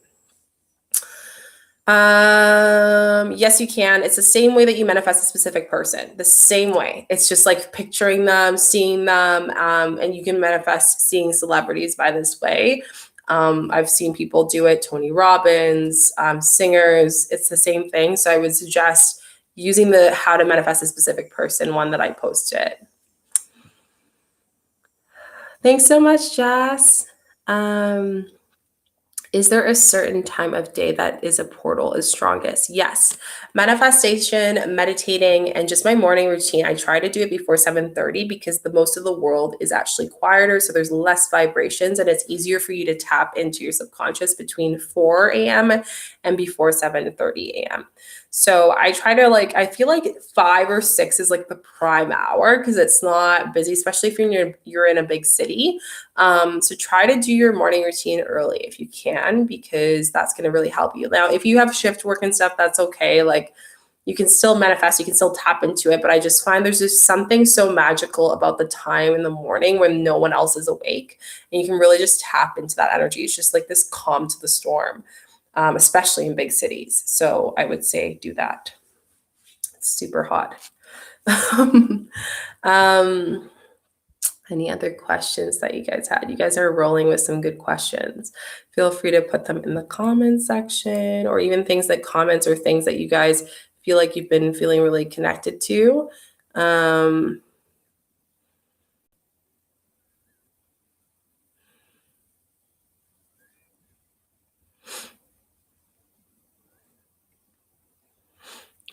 Yes, you can. It's the same way that you manifest a specific person, the same way. It's just like picturing them, seeing them, and you can manifest seeing celebrities by this way. I've seen people do it, Tony Robbins, singers, it's the same thing. So I would suggest using the how to manifest a specific person one that I posted. Thanks so much, Jess. Is there a certain time of day that is a portal is strongest? Yes. Manifestation, meditating, and just my morning routine. I try to do it before 7:30 because the most of the world is actually quieter. So there's less vibrations and it's easier for you to tap into your subconscious between 4 a.m. and before 7:30 a.m. So I try to I feel like 5 or 6 is like the prime hour because it's not busy, especially if you're in a big city. So try to do your morning routine early if you can, because that's going to really help you. Now, if you have shift work and stuff, that's okay. Like you can still manifest, you can still tap into it. But I just find there's just something so magical about the time in the morning when no one else is awake and you can really just tap into that energy. It's just like this calm to the storm, especially in big cities. So I would say do that. It's super hot. Any other questions that you guys had? You guys are rolling with some good questions. Feel free to put them in the comments section or even things like comments or things that you guys feel like you've been feeling really connected to.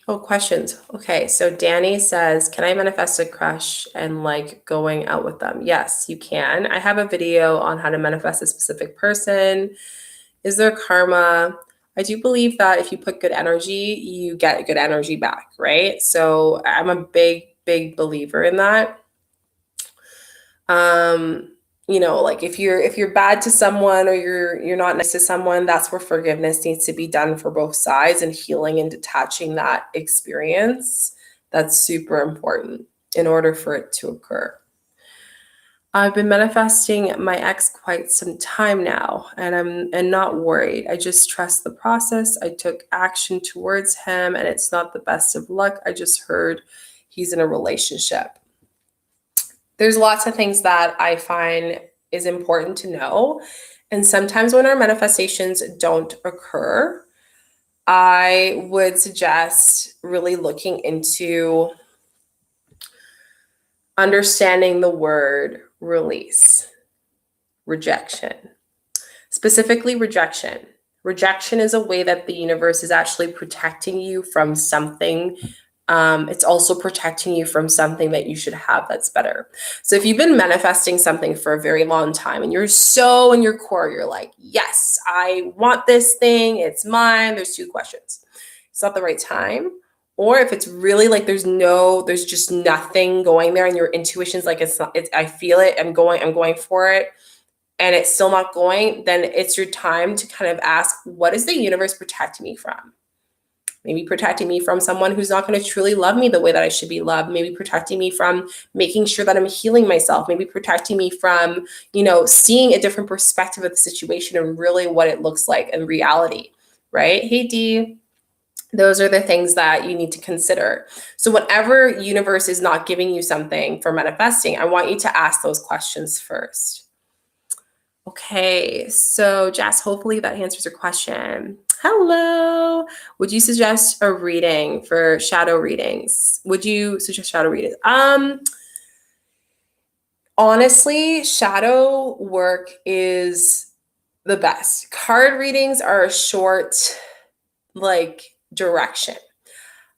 Oh, questions. Okay, so Danny says, can I manifest a crush and like going out with them? Yes, you can. I have a video on how to manifest a specific person. Is there karma? I do believe that if you put good energy, you get good energy back, right? So I'm a big, big believer in that. Like if you're bad to someone or you're not nice to someone, that's where forgiveness needs to be done for both sides and healing and detaching that experience. That's super important in order for it to occur. I've been manifesting my ex quite some time now, and I'm not worried. I just trust the process. I took action towards him, and it's not the best of luck. I just heard he's in a relationship. There's lots of things that I find is important to know. And sometimes when our manifestations don't occur, I would suggest really looking into understanding the word release, rejection, specifically rejection. Rejection is a way that the universe is actually protecting you from something It's also protecting you from something that you should have that's better. So if you've been manifesting something for a very long time and you're so in your core, you're like, yes, I want this thing, it's mine. There's two questions. It's not the right time. Or if it's really like there's just nothing going there and your intuition's like, I feel it, I'm going for it, and it's still not going, then it's your time to kind of ask, what is the universe protecting me from? Maybe protecting me from someone who's not going to truly love me the way that I should be loved. Maybe protecting me from making sure that I'm healing myself. Maybe protecting me from, seeing a different perspective of the situation and really what it looks like in reality, right? Hey, Dee. Those are the things that you need to consider. So whatever universe is not giving you something for manifesting, I want you to ask those questions first. Okay, so Jess, hopefully that answers your question. Hello. Would you suggest a reading for shadow readings? Would you suggest shadow readings? Honestly, shadow work is the best. Card readings are a short, direction.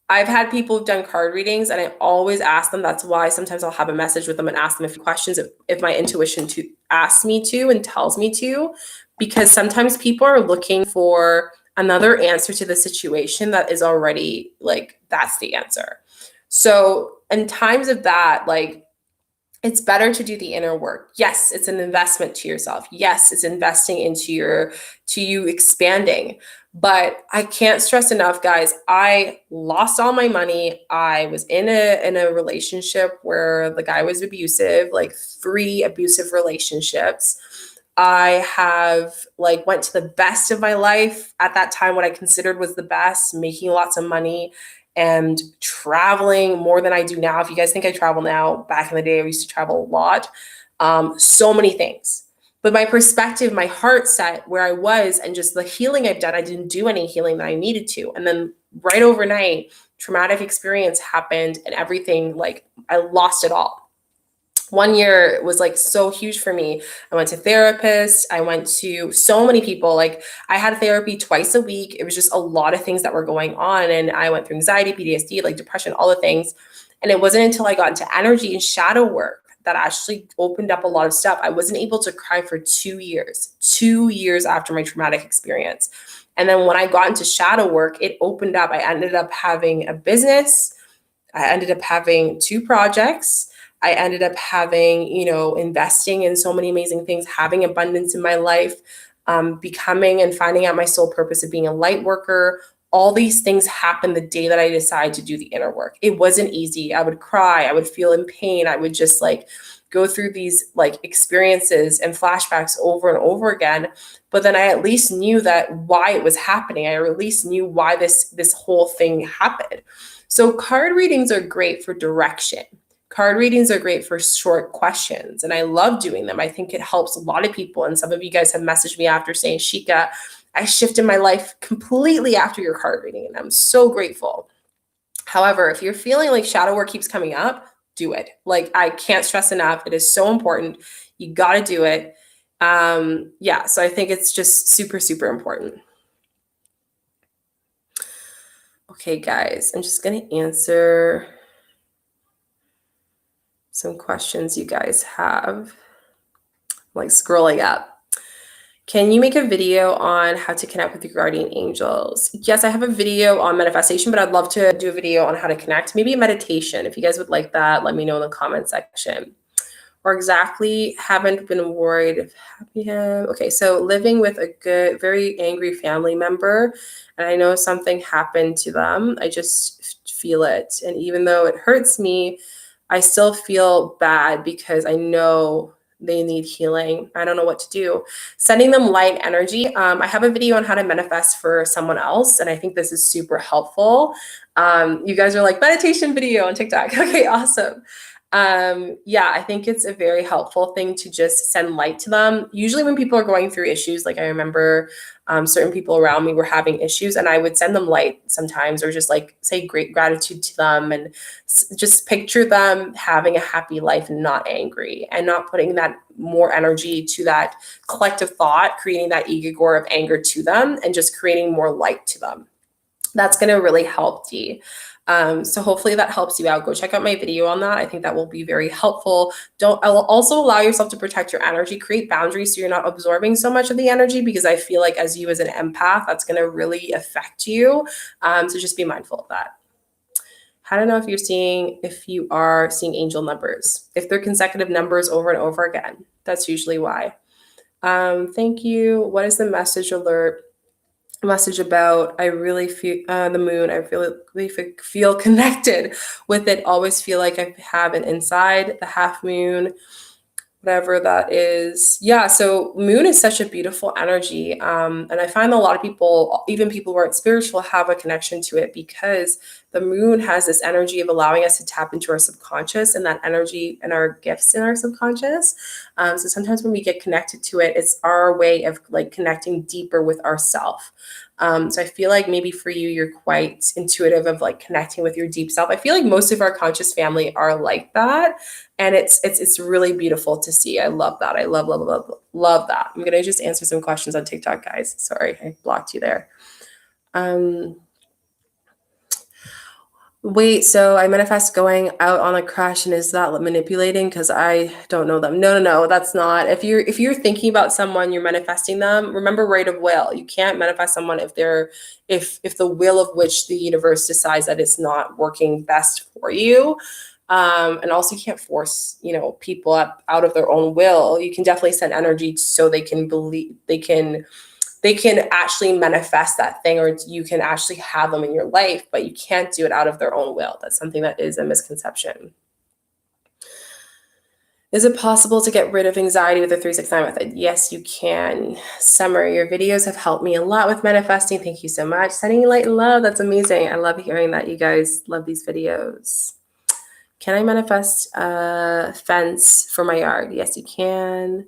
I've had people who've done card readings and I always ask them. That's why sometimes I'll have a message with them and ask them a few questions if my intuition asks me to and tells me to, because sometimes people are looking for another answer to the situation that is already that's the answer. So in times of that, it's better to do the inner work. Yes, it's an investment to yourself. Yes, it's investing into you expanding. But I can't stress enough, guys, I lost all my money. I was in a relationship where the guy was abusive, 3 abusive relationships. I have went to the best of my life at that time, what I considered was the best, making lots of money and traveling more than I do now. If you guys think I travel now, back in the day, I used to travel a lot. So many things. But my perspective, my heart set where I was, and just the healing I've done, I didn't do any healing that I needed to. And then right overnight, traumatic experience happened and everything, I lost it all. 1 year was so huge for me. I went to therapists. I went to so many people. I had therapy twice a week. It was just a lot of things that were going on. And I went through anxiety, PTSD, depression, all the things. And it wasn't until I got into energy and shadow work that actually opened up a lot of stuff. I wasn't able to cry for 2 years after my traumatic experience. And then when I got into shadow work, it opened up. I ended up having a business. I ended up having 2 projects. I ended up having, investing in so many amazing things, having abundance in my life, becoming and finding out my sole purpose of being a light worker. All these things happened the day that I decided to do the inner work. It wasn't easy. I would cry. I would feel in pain. I would just go through these experiences and flashbacks over and over again. But then I at least knew that why it was happening. I at least knew why this whole thing happened. So card readings are great for direction. Card readings are great for short questions, and I love doing them. I think it helps a lot of people. And some of you guys have messaged me after saying, Shika, I shifted my life completely after your card reading, and I'm so grateful. However, if you're feeling like shadow work keeps coming up, do it. I can't stress enough. It is so important. You got to do it. So I think it's just super, super important. Okay, guys, I'm just going to answer some questions you guys have. I'm scrolling up. Can you make a video on how to connect with your guardian angels? Yes, I have a video on manifestation, but I'd love to do a video on how to connect. Maybe a meditation. If you guys would like that, let me know in the comment section. Or exactly, haven't been worried if happy him. Okay, so living with a very angry family member, and I know something happened to them. I just feel it. And even though it hurts me, I still feel bad because I know they need healing. I don't know what to do. Sending them light energy. I have a video on how to manifest for someone else, and I think this is super helpful. You guys are meditation video on TikTok. Okay, awesome. I think it's a very helpful thing to just send light to them. Usually when people are going through issues, I remember certain people around me were having issues, and I would send them light sometimes, or just say great gratitude to them, and just picture them having a happy life and not angry, and not putting that more energy to that collective thought, creating that egregore of anger to them, and just creating more light to them. That's going to really help Dee. So hopefully that helps you out. Go check out my video on that. I think that will be very helpful. Also allow yourself to protect your energy, create boundaries so you're not absorbing so much of the energy, because I feel like as you as an empath, that's going to really affect you. So just be mindful of that. How to know if you are seeing angel numbers. If they're consecutive numbers over and over again, that's usually why. Thank you. What is the message about? I really feel the moon. I really feel connected with it. Always feel like I have an inside the half moon, whatever that is. Yeah, so moon is such a beautiful energy. And I find a lot of people, even people who aren't spiritual, have a connection to it, because the moon has this energy of allowing us to tap into our subconscious and that energy and our gifts in our subconscious. So sometimes when we get connected to it, it's our way of like connecting deeper with ourself. So I feel like maybe for you, you're quite intuitive of like connecting with your deep self. I feel like most of our conscious family are like that. And it's really beautiful to see. I love that. I love that. I'm gonna just answer some questions on TikTok, guys. Sorry, I blocked you there. Wait, so I manifest going out on a crush, and is that manipulating? Because I don't know them. No, that's not. If you're thinking about someone, you're manifesting them. Remember, right of will. You can't manifest someone if the will of which the universe decides that it's not working best for you. And also you can't force, people out of their own will. You can definitely send energy so they can believe they can actually manifest that thing, or you can actually have them in your life, but you can't do it out of their own will. That's something that is a misconception. Is it possible to get rid of anxiety with the 369 method? Yes, you can. Summer, your videos have helped me a lot with manifesting. Thank you so much. Sending light and love. That's amazing. I love hearing that you guys love these videos. Can I manifest a fence for my yard? Yes, you can.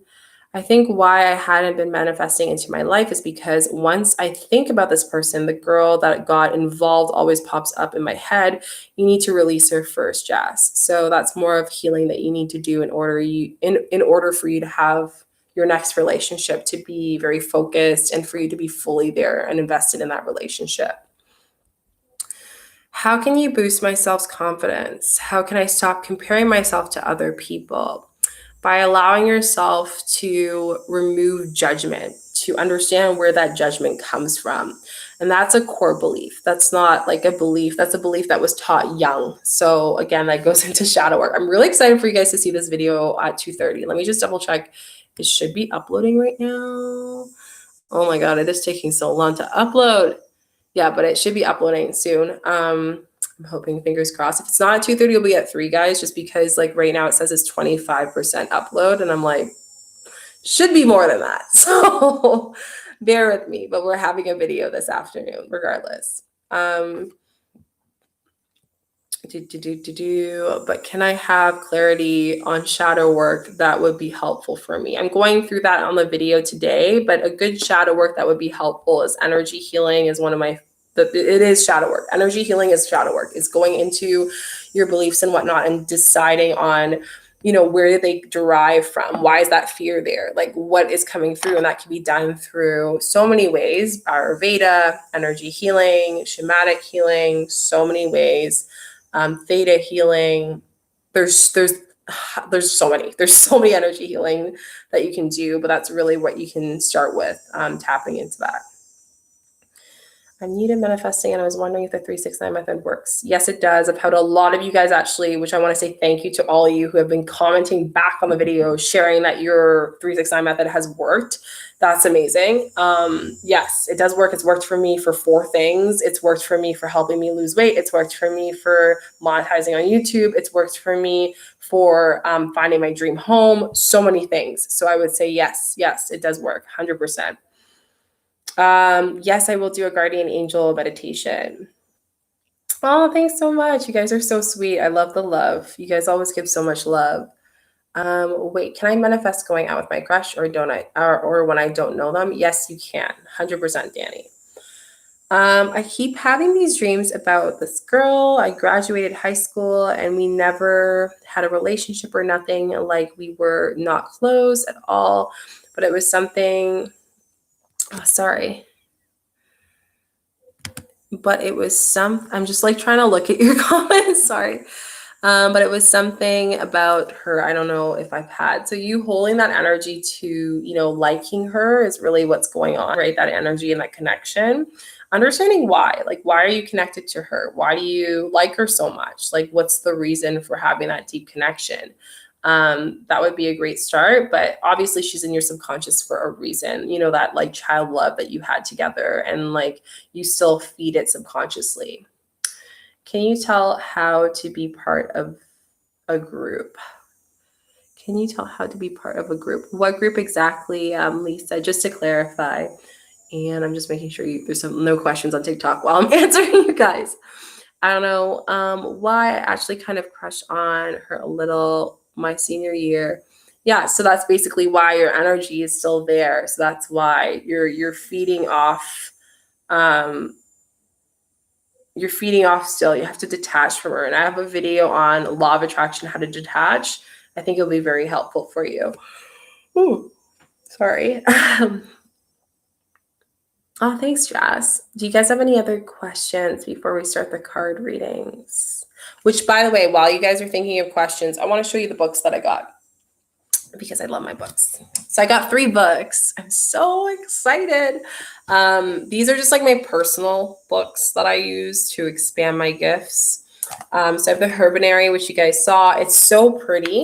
I think why I hadn't been manifesting into my life is because once I think about this person, the girl that got involved always pops up in my head. You need to release her first, Jazz. So that's more of healing that you need to do in order for you to have your next relationship to be very focused and for you to be fully there and invested in that relationship. How can you boost my self-confidence? How can I stop comparing myself to other people? By allowing yourself to remove judgment, to understand where that judgment comes from. And that's a core belief. That's not like a belief. That's a belief that was taught young. So again, that goes into shadow work. I'm really excited for you guys to see this video at 2:30. Let me just double check. It should be uploading right now. Oh my God, it is taking so long to upload. Yeah, but it should be uploading soon. I'm hoping, fingers crossed. If it's not at 2:30, it'll be at 3, guys, just because like right now it says it's 25% upload, and I'm like, should be more than that. So bear with me, but we're having a video this afternoon regardless. But can I have clarity on shadow work that would be helpful for me? I'm going through that on the video today, but a good shadow work that would be helpful is energy healing is one of my, it is shadow work. Energy healing is shadow work. It's going into your beliefs and whatnot and deciding on, where do they derive from? Why is that fear there? Like what is coming through? And that can be done through so many ways. Ayurveda, energy healing, shamanic healing, so many ways. Theta healing. There's so many energy healing that you can do, but that's really what you can start with, tapping into that. I'm new to manifesting, and I was wondering if the 369 method works. Yes, it does. I've had a lot of you guys actually, which I want to say thank you to all of you who have been commenting back on the video, sharing that your 369 method has worked. That's amazing. Yes, it does work. It's worked for me for 4 things. It's worked for me for helping me lose weight. It's worked for me for monetizing on YouTube. It's worked for me for finding my dream home. So many things. So I would say yes, it does work, 100%. Yes, I will do a guardian angel meditation. Oh, thanks so much. You guys are so sweet. I love the love. You guys always give so much love. Wait, can I manifest going out with my crush, or don't I, or when I don't know them? Yes, you can. 100%, Danny. I keep having these dreams about this girl. I graduated high school and we never had a relationship or nothing. Like we were not close at all, but it was something. Oh, sorry. but it was I'm just like trying to look at your comments, sorry. But it was something about her. I don't know if I've had. So you holding that energy to, liking her is really what's going on, right? That energy and that connection. Understanding why. Like, why are you connected to her? Why do you like her so much? Like, what's the reason for having that deep connection? That would be a great start. But obviously, she's in your subconscious for a reason. That like child love that you had together, and like you still feed it subconsciously. Can you tell how to be part of a group? Can you tell how to be part of a group? What group exactly, Lisa? Just to clarify. And I'm just making sure there's no questions on TikTok while I'm answering you guys. I don't know why I actually kind of crushed on her a little my senior year. Yeah, so that's basically why your energy is still there. So that's why you're feeding off. You're feeding off still. You have to detach from her. And I have a video on law of attraction, how to detach. I think it'll be very helpful for you. Ooh, sorry. Oh, thanks, Jess. Do you guys have any other questions before we start the card readings? Which, by the way, while you guys are thinking of questions, I want to show you the books that I got because I love my books. So I got 3 books. I'm so excited. These are just like my personal books that I use to expand my gifts. So I have the Herbinary, which you guys saw. It's so pretty.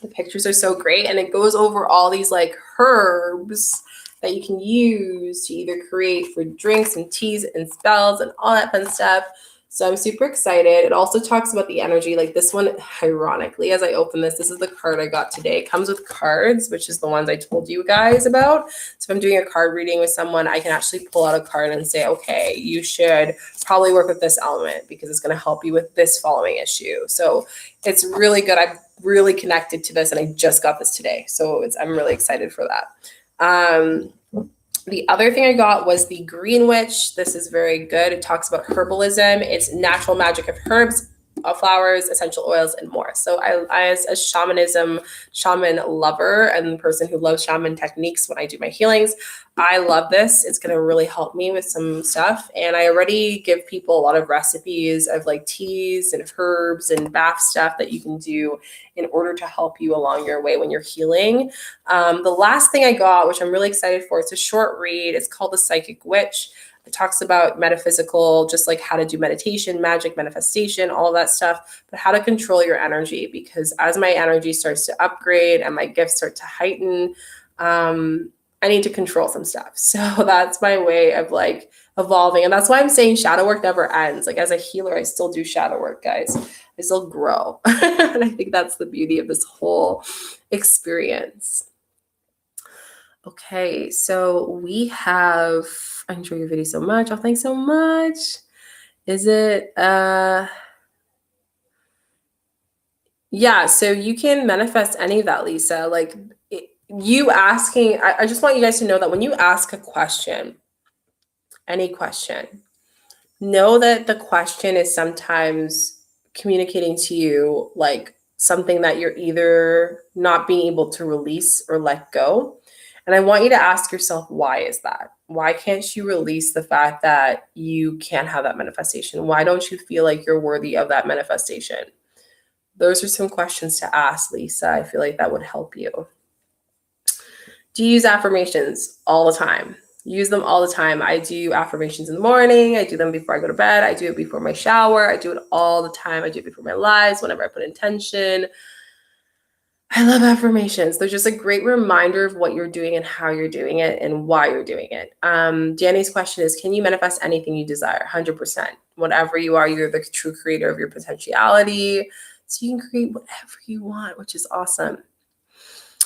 The pictures are so great. And it goes over all these like herbs that you can use to either create for drinks and teas and spells and all that fun stuff. So I'm super excited. It also talks about the energy. Like this one, ironically, as I open this is the card I got today. It comes with cards, which is the ones I told you guys about. So if I'm doing a card reading with someone, I can actually pull out a card and say, okay, you should probably work with this element because it's going to help you with this following issue. So it's really good. I'm really connected to this and I just got this today. So I'm really excited for that. The other thing I got was the Green Witch. This is very good. It talks about herbalism. It's natural magic of herbs, flowers, essential oils, and more. So I as a shaman lover and person who loves shaman techniques when I do my healings, I love this. It's going to really help me with some stuff. And I already give people a lot of recipes of like teas and herbs and bath stuff that you can do in order to help you along your way when you're healing. The last thing I got, which I'm really excited for, it's a short read. It's called The Psychic Witch. It talks about metaphysical, just like how to do meditation, magic, manifestation, all of that stuff, but how to control your energy. Because as my energy starts to upgrade and my gifts start to heighten, I need to control some stuff. So that's my way of like evolving. And that's why I'm saying shadow work never ends. Like as a healer, I still do shadow work, guys. I still grow. And I think that's the beauty of this whole experience. Okay, so we have, I enjoy your video so much. Oh, thanks so much. Is it, yeah, so you can manifest any of that, Lisa. Like you asking, I just want you guys to know that when you ask a question, any question, know that the question is sometimes communicating to you like something that you're either not being able to release or let go. And I want you to ask yourself, why is that? Why can't you release the fact that you can't have that manifestation? Why don't you feel like you're worthy of that manifestation? Those are some questions to ask, Lisa. I feel like that would help you. Do you use affirmations? All the time. Use them all the time. I do affirmations in the morning. I do them before I go to bed. I do it before my shower. I do it all the time. I do it before my lives, whenever I put intention. I love affirmations. They're just a great reminder of what you're doing and how you're doing it and why you're doing it. Danny's question is, can you manifest anything you desire? 100%. Whatever you are, you're the true creator of your potentiality. So you can create whatever you want, which is awesome.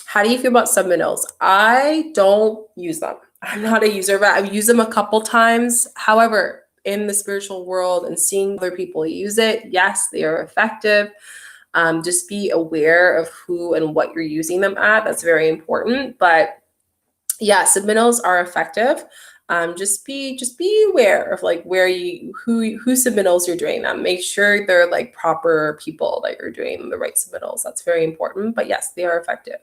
How do you feel about subliminals? I don't use them. I'm not a user, but I've used them a couple times. However, in the spiritual world and seeing other people use it, yes, they are effective. Just be aware of who and what you're using them at. That's very important. But yeah, subliminals are effective. Just be aware of like who subliminals you're doing them. Make sure they're like proper people that you're doing the right subliminals. That's very important. But yes, they are effective.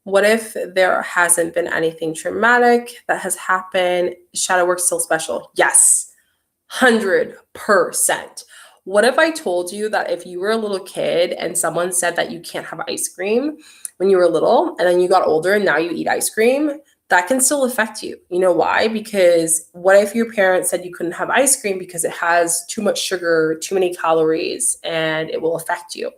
What if there hasn't been anything traumatic that has happened? Shadow work still special? Yes. 100%. What if I told you that if you were a little kid and someone said that you can't have ice cream when you were little and then you got older and now you eat ice cream, that can still affect you. You know why? Because what if your parents said you couldn't have ice cream because it has too much sugar, too many calories, and it will affect you?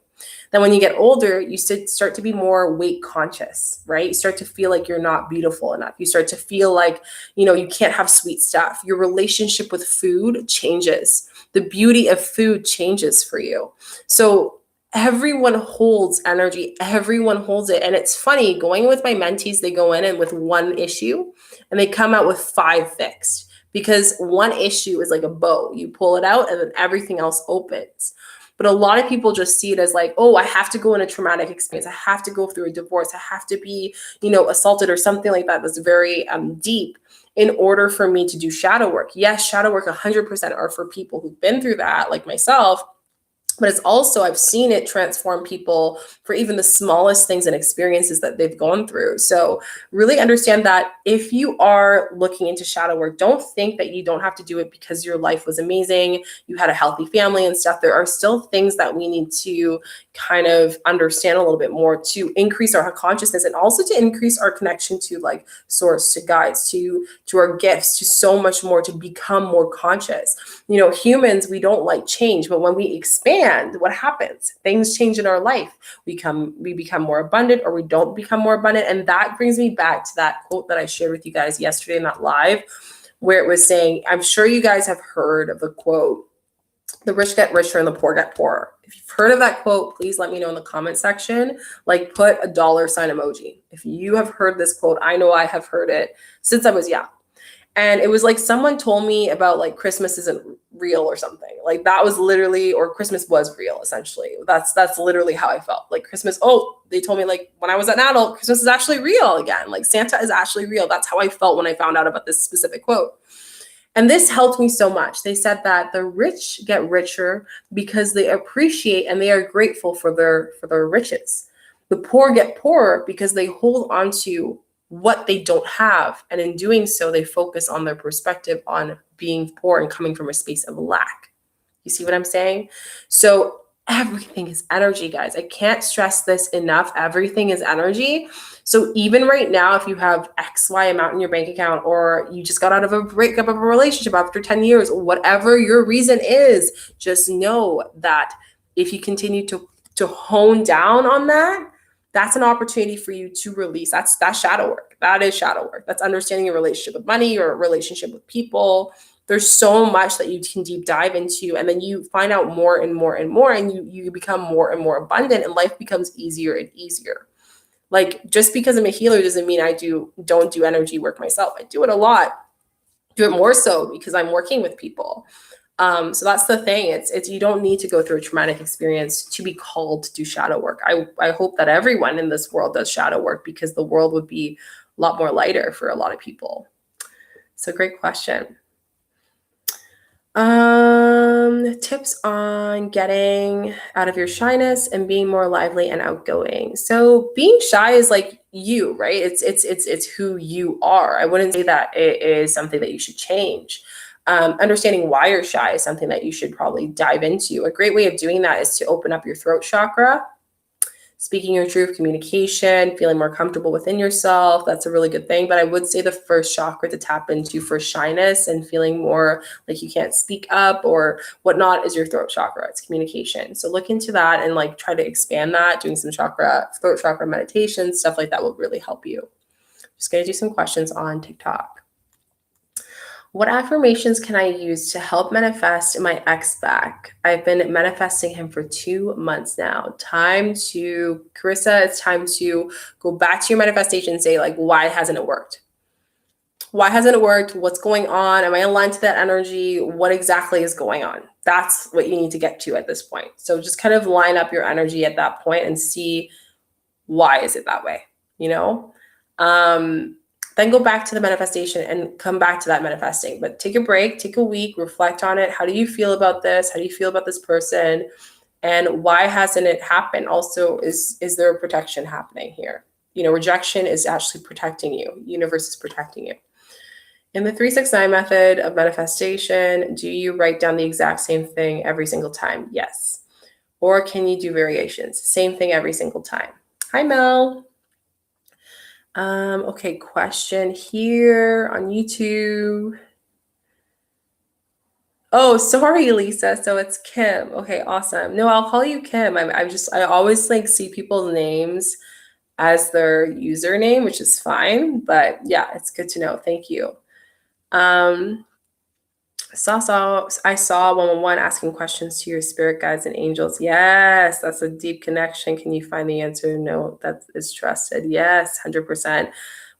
Then when you get older, you start to be more weight conscious, right? You start to feel like you're not beautiful enough. You start to feel like, you can't have sweet stuff. Your relationship with food changes. The beauty of food changes for you. So everyone holds energy. Everyone holds it. And it's funny, going with my mentees, they go in and with one issue and they come out with 5 fixed, because one issue is like a bow. You pull it out and then everything else opens. But a lot of people just see it as like, oh, I have to go in a traumatic experience. I have to go through a divorce. I have to be, assaulted or something like that that's very deep in order for me to do shadow work. Yes, shadow work 100% are for people who've been through that, like myself. But it's also, I've seen it transform people for even the smallest things and experiences that they've gone through. So really understand that if you are looking into shadow work, don't think that you don't have to do it because your life was amazing, you had a healthy family and stuff. There are still things that we need to kind of understand a little bit more to increase our consciousness and also to increase our connection to like source, to guides, to our gifts, to so much more, to become more conscious. Humans, we don't like change, but when we expand, what happens? Things change in our life. We become more abundant, or we don't become more abundant. And that brings me back to that quote that I shared with you guys yesterday in that live, where it was saying, I'm sure you guys have heard of the quote, the rich get richer and the poor get poorer. If you've heard of that quote, please let me know in the comment section. Like, put a $ sign emoji. If you have heard this quote, I know I have heard it since I was young. And it was like someone told me about like Christmas isn't real or something. Like that was literally, or Christmas was real, essentially. That's literally how I felt. Like Christmas, they told me like when I was an adult, Christmas is actually real again. Like Santa is actually real. That's how I felt when I found out about this specific quote. And this helped me so much. They said that the rich get richer because they appreciate and they are grateful for their riches. The poor get poorer because they hold on to what they don't have. And in doing so, they focus on their perspective on being poor and coming from a space of lack. You see what I'm saying? So everything is energy, guys. I can't stress this enough. Everything is energy. So even right now, if you have XY amount in your bank account, or you just got out of a breakup of a relationship after 10 years, whatever your reason is, just know that if you continue to hone down on that, that's an opportunity for you to release. That's shadow work. That is shadow work. That's understanding your relationship with money, your relationship with people. There's so much that you can deep dive into, and then you find out more and more and more, and you become more and more abundant, and life becomes easier and easier. Like, just because I'm a healer doesn't mean I don't do energy work myself. I do it a lot. Do it more so because I'm working with people. So that's the thing. It's you don't need to go through a traumatic experience to be called to do shadow work. I hope that everyone in this world does shadow work, because the world would be a lot more lighter for a lot of people. So great question. Tips on getting out of your shyness and being more lively and outgoing. So being shy is like you, right? It's who you are. I wouldn't say that it is something that you should change. Understanding why you're shy is something that you should probably dive into. A great way of doing that is to open up your throat chakra. Speaking your truth, communication, feeling more comfortable within yourself. That's a really good thing. But I would say the first chakra to tap into for shyness and feeling more like you can't speak up or whatnot is your throat chakra. It's communication. So look into that and like try to expand that. Doing some throat chakra meditation, stuff like that will really help you. Just going to do some questions on TikTok. What affirmations can I use to help manifest my ex back? I've been manifesting him for 2 months now. Carissa, it's time to go back to your manifestation and say, like, why hasn't it worked? Why hasn't it worked? What's going on? Am I aligned to that energy? What exactly is going on? That's what you need to get to at this point. So just kind of line up your energy at that point and see, why is it that way? Then go back to the manifestation and come back to that manifesting. But take a break, take a week, reflect on it. How do you feel about this? How do you feel about this person? And why hasn't it happened? Also, is there a protection happening here? Rejection is actually protecting you. The universe is protecting you. In the 369 method of manifestation, do you write down the exact same thing every single time? Yes. Or can you do variations? Same thing every single time. Hi, Mel. Okay, question here on YouTube. Oh, sorry, Lisa. So it's Kim. Okay, awesome. No, I'll call you Kim. I always like see people's names as their username, which is fine. But yeah, it's good to know. Thank you. I saw 111 asking questions to your spirit guides and angels. Yes, that's a deep connection. Can you find the answer? No, that is trusted. Yes, 100%.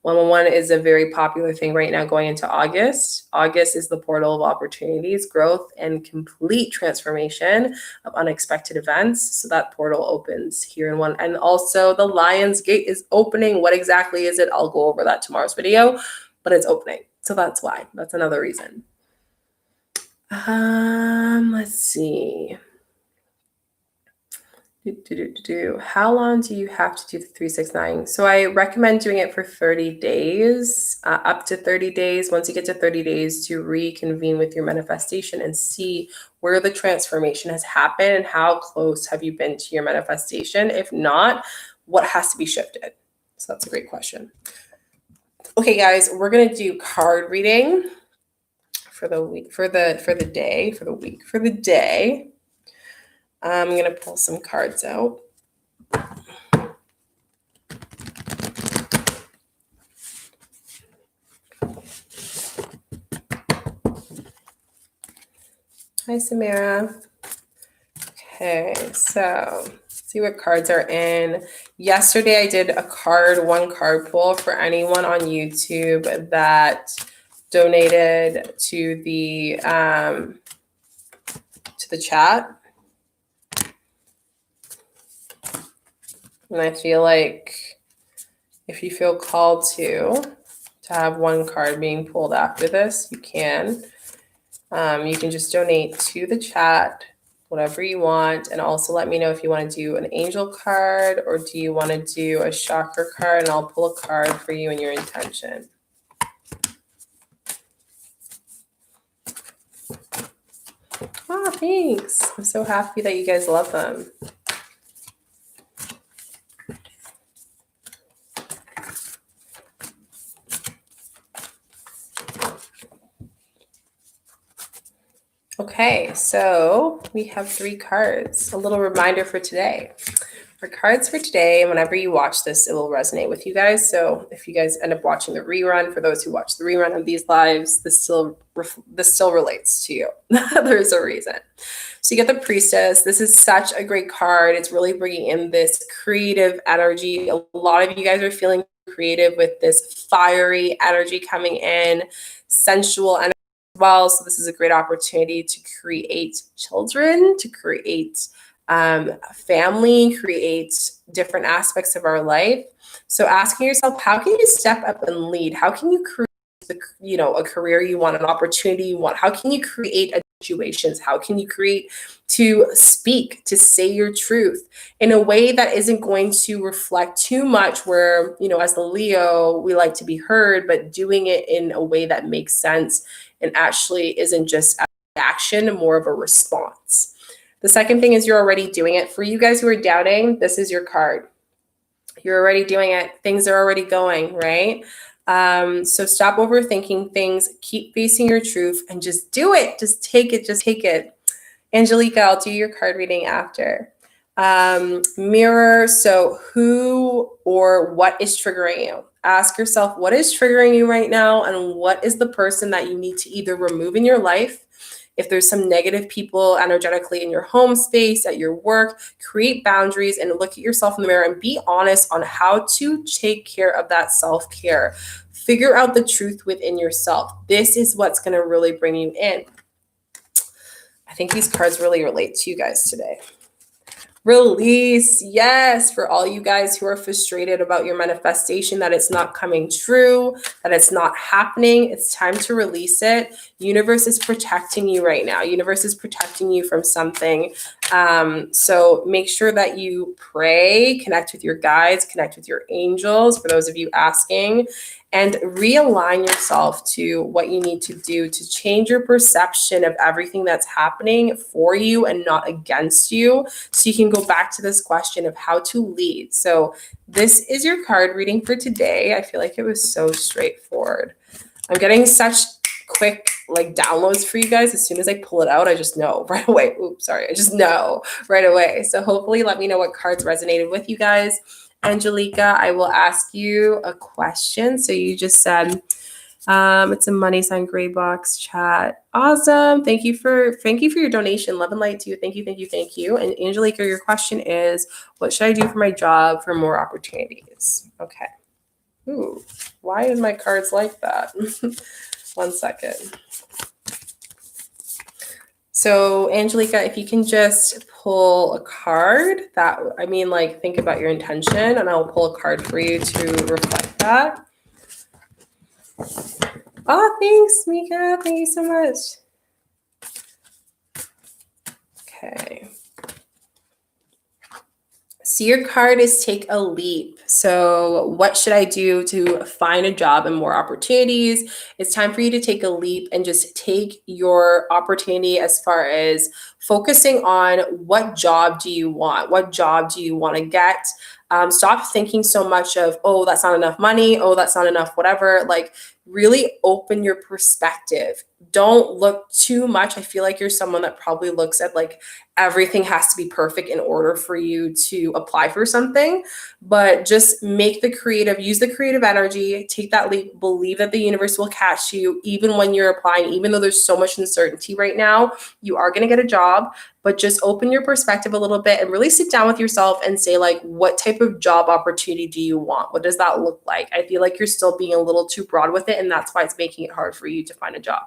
111 is a very popular thing right now going into August. August is the portal of opportunities, growth, and complete transformation of unexpected events. So that portal opens here in one. And also the Lion's Gate is opening. What exactly is it? I'll go over that tomorrow's video, but it's opening. So that's why. That's another reason. Let's see. How long do you have to do the 369? So I recommend doing it for 30 days, up to 30 days. Once you get to 30 days, to reconvene with your manifestation and see where the transformation has happened and how close have you been to your manifestation. If not, what has to be shifted? So that's a great question. Okay, guys, we're gonna do card reading for the week, for the day. I'm going to pull some cards out. Hi, Samara. Okay, so let's see what cards are in. Yesterday, I did one card pull for anyone on YouTube that donated to the chat. And I feel like if you feel called to have one card being pulled after this, you can. You can just donate to the chat, whatever you want. And also let me know if you want to do an angel card or do you want to do a chakra card, and I'll pull a card for you and your intention. Ah, thanks. I'm so happy that you guys love them. Okay, so we have 3 cards. A little reminder for today. Our cards for today, whenever you watch this, it will resonate with you guys. So if you guys end up watching the rerun, for those who watch the rerun of these lives, this still relates to you. There's a reason. So you get the Priestess. This is such a great card. It's really bringing in this creative energy. A lot of you guys are feeling creative with this fiery energy coming in, sensual energy as well. So this is a great opportunity to create children, to create family, create different aspects of our life. So asking yourself, how can you step up and lead? How can you create a career you want, an opportunity you want? How can you create situations? How can you create to speak, to say your truth in a way that isn't going to reflect too much where, as the Leo, we like to be heard, but doing it in a way that makes sense and actually isn't just action, more of a response. The second thing is you're already doing it. For you guys who are doubting, this is your card. You're already doing it. Things are already going, right? So stop overthinking things. Keep facing your truth and just do it. Just take it. Just take it. Angelica, I'll do your card reading after. Mirror. So who or what is triggering you? Ask yourself, what is triggering you right now? And what is the person that you need to either remove in your life? If there's some negative people energetically in your home space, at your work, create boundaries and look at yourself in the mirror and be honest on how to take care of that self-care. Figure out the truth within yourself. This is what's going to really bring you in. I think these cards really relate to you guys today. Release. Yes, for all you guys who are frustrated about your manifestation, that it's not coming true, that it's not happening. It's time to release it. Universe is protecting you right now. Universe is protecting you from something. So make sure that you pray, connect with your guides, connect with your angels, for those of you asking, and realign yourself to what you need to do to change your perception of everything that's happening for you and not against you, so you can go back to this question of how to lead. So this is your card reading for today. I feel like it was so straightforward. I'm getting such quick like downloads for you guys. As soon as I pull it out, I just know right away. Oops, sorry. I just know right away. So hopefully let me know what cards resonated with you guys. Angelica, I will ask you a question. So you just said it's a money sign gray box chat. Awesome. Thank you for your donation. Love and light to you. Thank you. And Angelica, your question is, what should I do for my job for more opportunities? Okay. Ooh, why is my cards like that? 1 second. So Angelica, if you can just pull a card that, like think about your intention, and I'll pull a card for you to reflect that. Oh, thanks, Mika. Thank you so much. Okay. So your card is take a leap. So what should I do to find a job and more opportunities? It's time for you to take a leap and just take your opportunity as far as focusing on what job do you want? What job do you want to get? Stop thinking so much of, oh, that's not enough money. Oh, that's not enough, whatever. Like really open your perspective. Don't look too much. I feel like you're someone that probably looks at like everything has to be perfect in order for you to apply for something, but just use the creative energy, take that leap, believe that the universe will catch you even when you're applying, even though there's so much uncertainty right now, you are going to get a job, but just open your perspective a little bit and really sit down with yourself and say like, what type of job opportunity do you want? What does that look like? I feel like you're still being a little too broad with it, and that's why it's making it hard for you to find a job.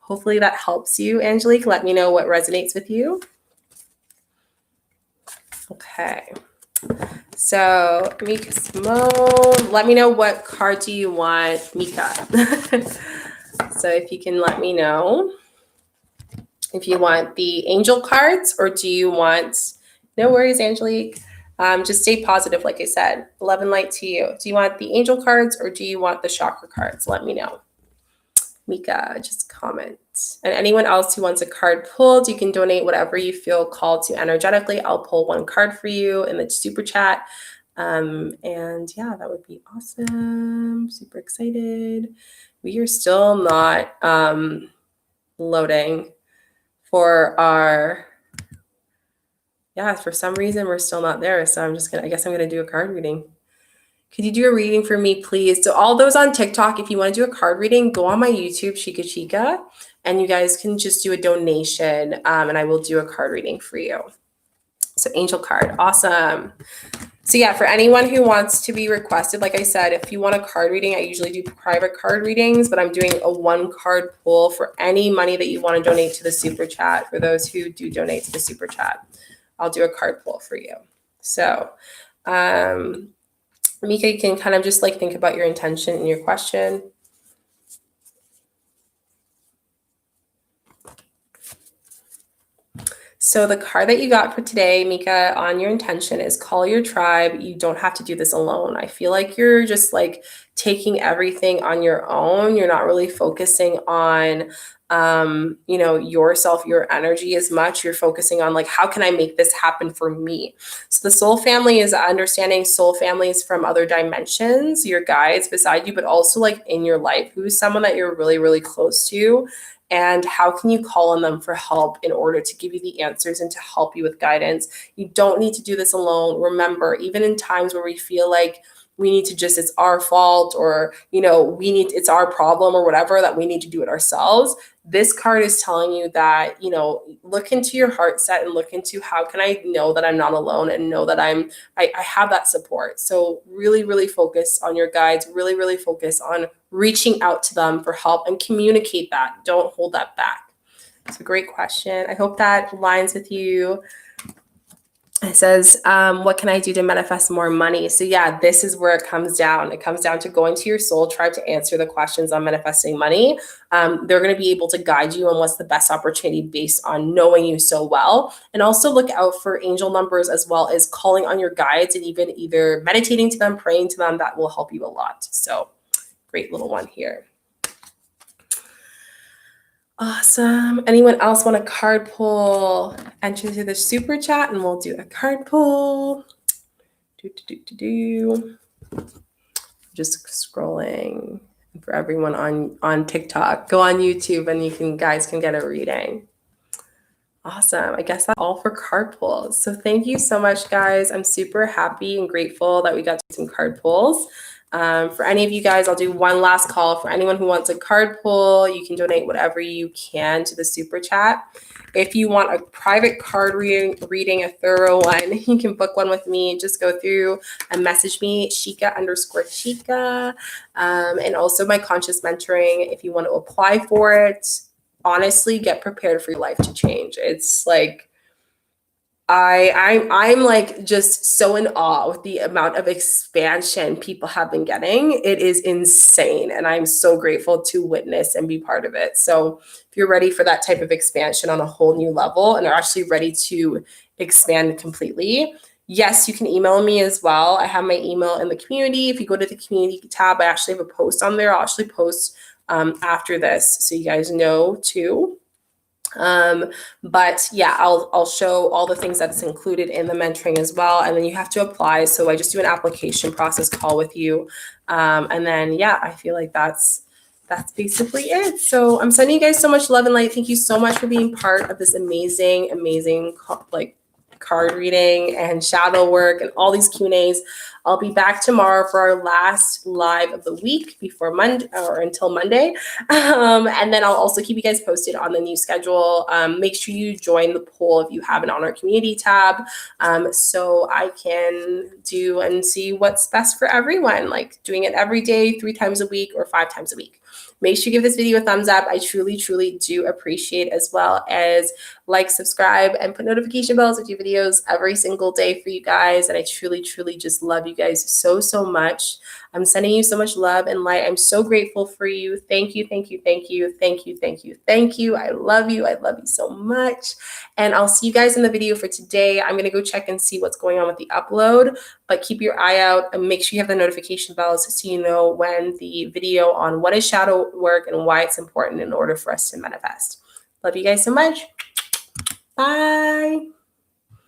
Hopefully that helps you, Angelique. Let me know what resonates with you. Okay, so Mika Simone, let me know what card do you want, Mika. So if you can let me know if you want the angel cards or do you want, no worries, Angelique. Just stay positive, like I said. Love and light to you. Do you want the angel cards or do you want the chakra cards? Let me know. Mika, just comment. And anyone else who wants a card pulled, you can donate whatever you feel called to energetically. I'll pull one card for you in the super chat. And yeah, that would be awesome. Super excited. We are still not loading for our, for some reason we're still not there. So I guess I'm gonna do a card reading. Could you do a reading for me, please? So all those on TikTok, if you want to do a card reading, go on my YouTube, Chica, and you guys can just do a donation, and I will do a card reading for you. So angel card, awesome. So yeah, for anyone who wants to be requested, like I said, if you want a card reading, I usually do private card readings, but I'm doing a 1 card pull for any money that you want to donate to the super chat. For those who do donate to the super chat, I'll do a card pull for you. So, Mika, you can kind of just like think about your intention and your question. So the card that you got for today, Mika, on your intention is call your tribe. You don't have to do this alone. I feel like you're just like taking everything on your own. You're not really focusing on yourself, your energy as much. You're focusing on like, how can I make this happen for me? So the soul family is understanding soul families from other dimensions, your guides beside you, but also like in your life, who's someone that you're really, really close to. And how can you call on them for help in order to give you the answers and to help you with guidance? You don't need to do this alone. Remember, even in times where we feel like we need to it's our fault, or, it's our problem or whatever, that we need to do it ourselves. This card is telling you that, look into your heart set and look into how can I know that I'm not alone and know that I have that support. So really, really focus on your guides, really, really focus on reaching out to them for help and communicate that. Don't hold that back. It's a great question. I hope that aligns with you. It says, what can I do to manifest more money? So yeah, this is where it comes down. It comes down to going to your soul tribe to answer the questions on manifesting money. They're going to be able to guide you on what's the best opportunity based on knowing you so well. And also look out for angel numbers as well as calling on your guides and even either meditating to them, praying to them. That will help you a lot. So great little one here. Awesome. Anyone else want a card pull? Enter to the super chat and we'll do a card pull. Just scrolling for everyone on TikTok. Go on YouTube and you guys can get a reading. Awesome. I guess that's all for card pulls. So thank you so much, guys. I'm super happy and grateful that we got to do some card pulls. For any of you guys, I'll do one last call. For anyone who wants a card pull, you can donate whatever you can to the super chat. If you want a private card reading, a thorough one, you can book one with me. Just go through and message me, Shika_Chica. And also my conscious mentoring, if you want to apply for it. Honestly, get prepared for your life to change. It's like I'm like just so in awe with the amount of expansion people have been getting. It is insane, and I'm so grateful to witness and be part of it. So if you're ready for that type of expansion on a whole new level and are actually ready to expand completely, yes, you can email me as well. I have my email in the community. If you go to the community tab, I actually have a post on there. I'll actually post after this, so you guys know too. But yeah, I'll show all the things that's included in the mentoring as well, and then you have to apply. So I just do an application process call with you, and then yeah, I feel like that's basically it. So I'm sending you guys so much love and light. Thank you so much for being part of this amazing like card reading and shadow work and all these Q&As. I'll be back tomorrow for our last live of the week before Monday or until Monday. And then I'll also keep you guys posted on the new schedule. Make sure you join the poll if you haven't on our community tab, so I can do and see what's best for everyone, like doing it every day, 3 times a week or 5 times a week. Make sure you give this video a thumbs up. I truly, truly do appreciate it, as well as like, subscribe, and put notification bells. I do videos every single day for you guys. And I truly, truly just love you guys so, so much. I'm sending you so much love and light. I'm so grateful for you. Thank you, thank you, thank you, thank you, thank you, thank you. I love you. I love you so much. And I'll see you guys in the video for today. I'm going to go check and see what's going on with the upload, but keep your eye out and make sure you have the notification bells so you know when the video on what is shadow work and why it's important in order for us to manifest. Love you guys so much. Bye.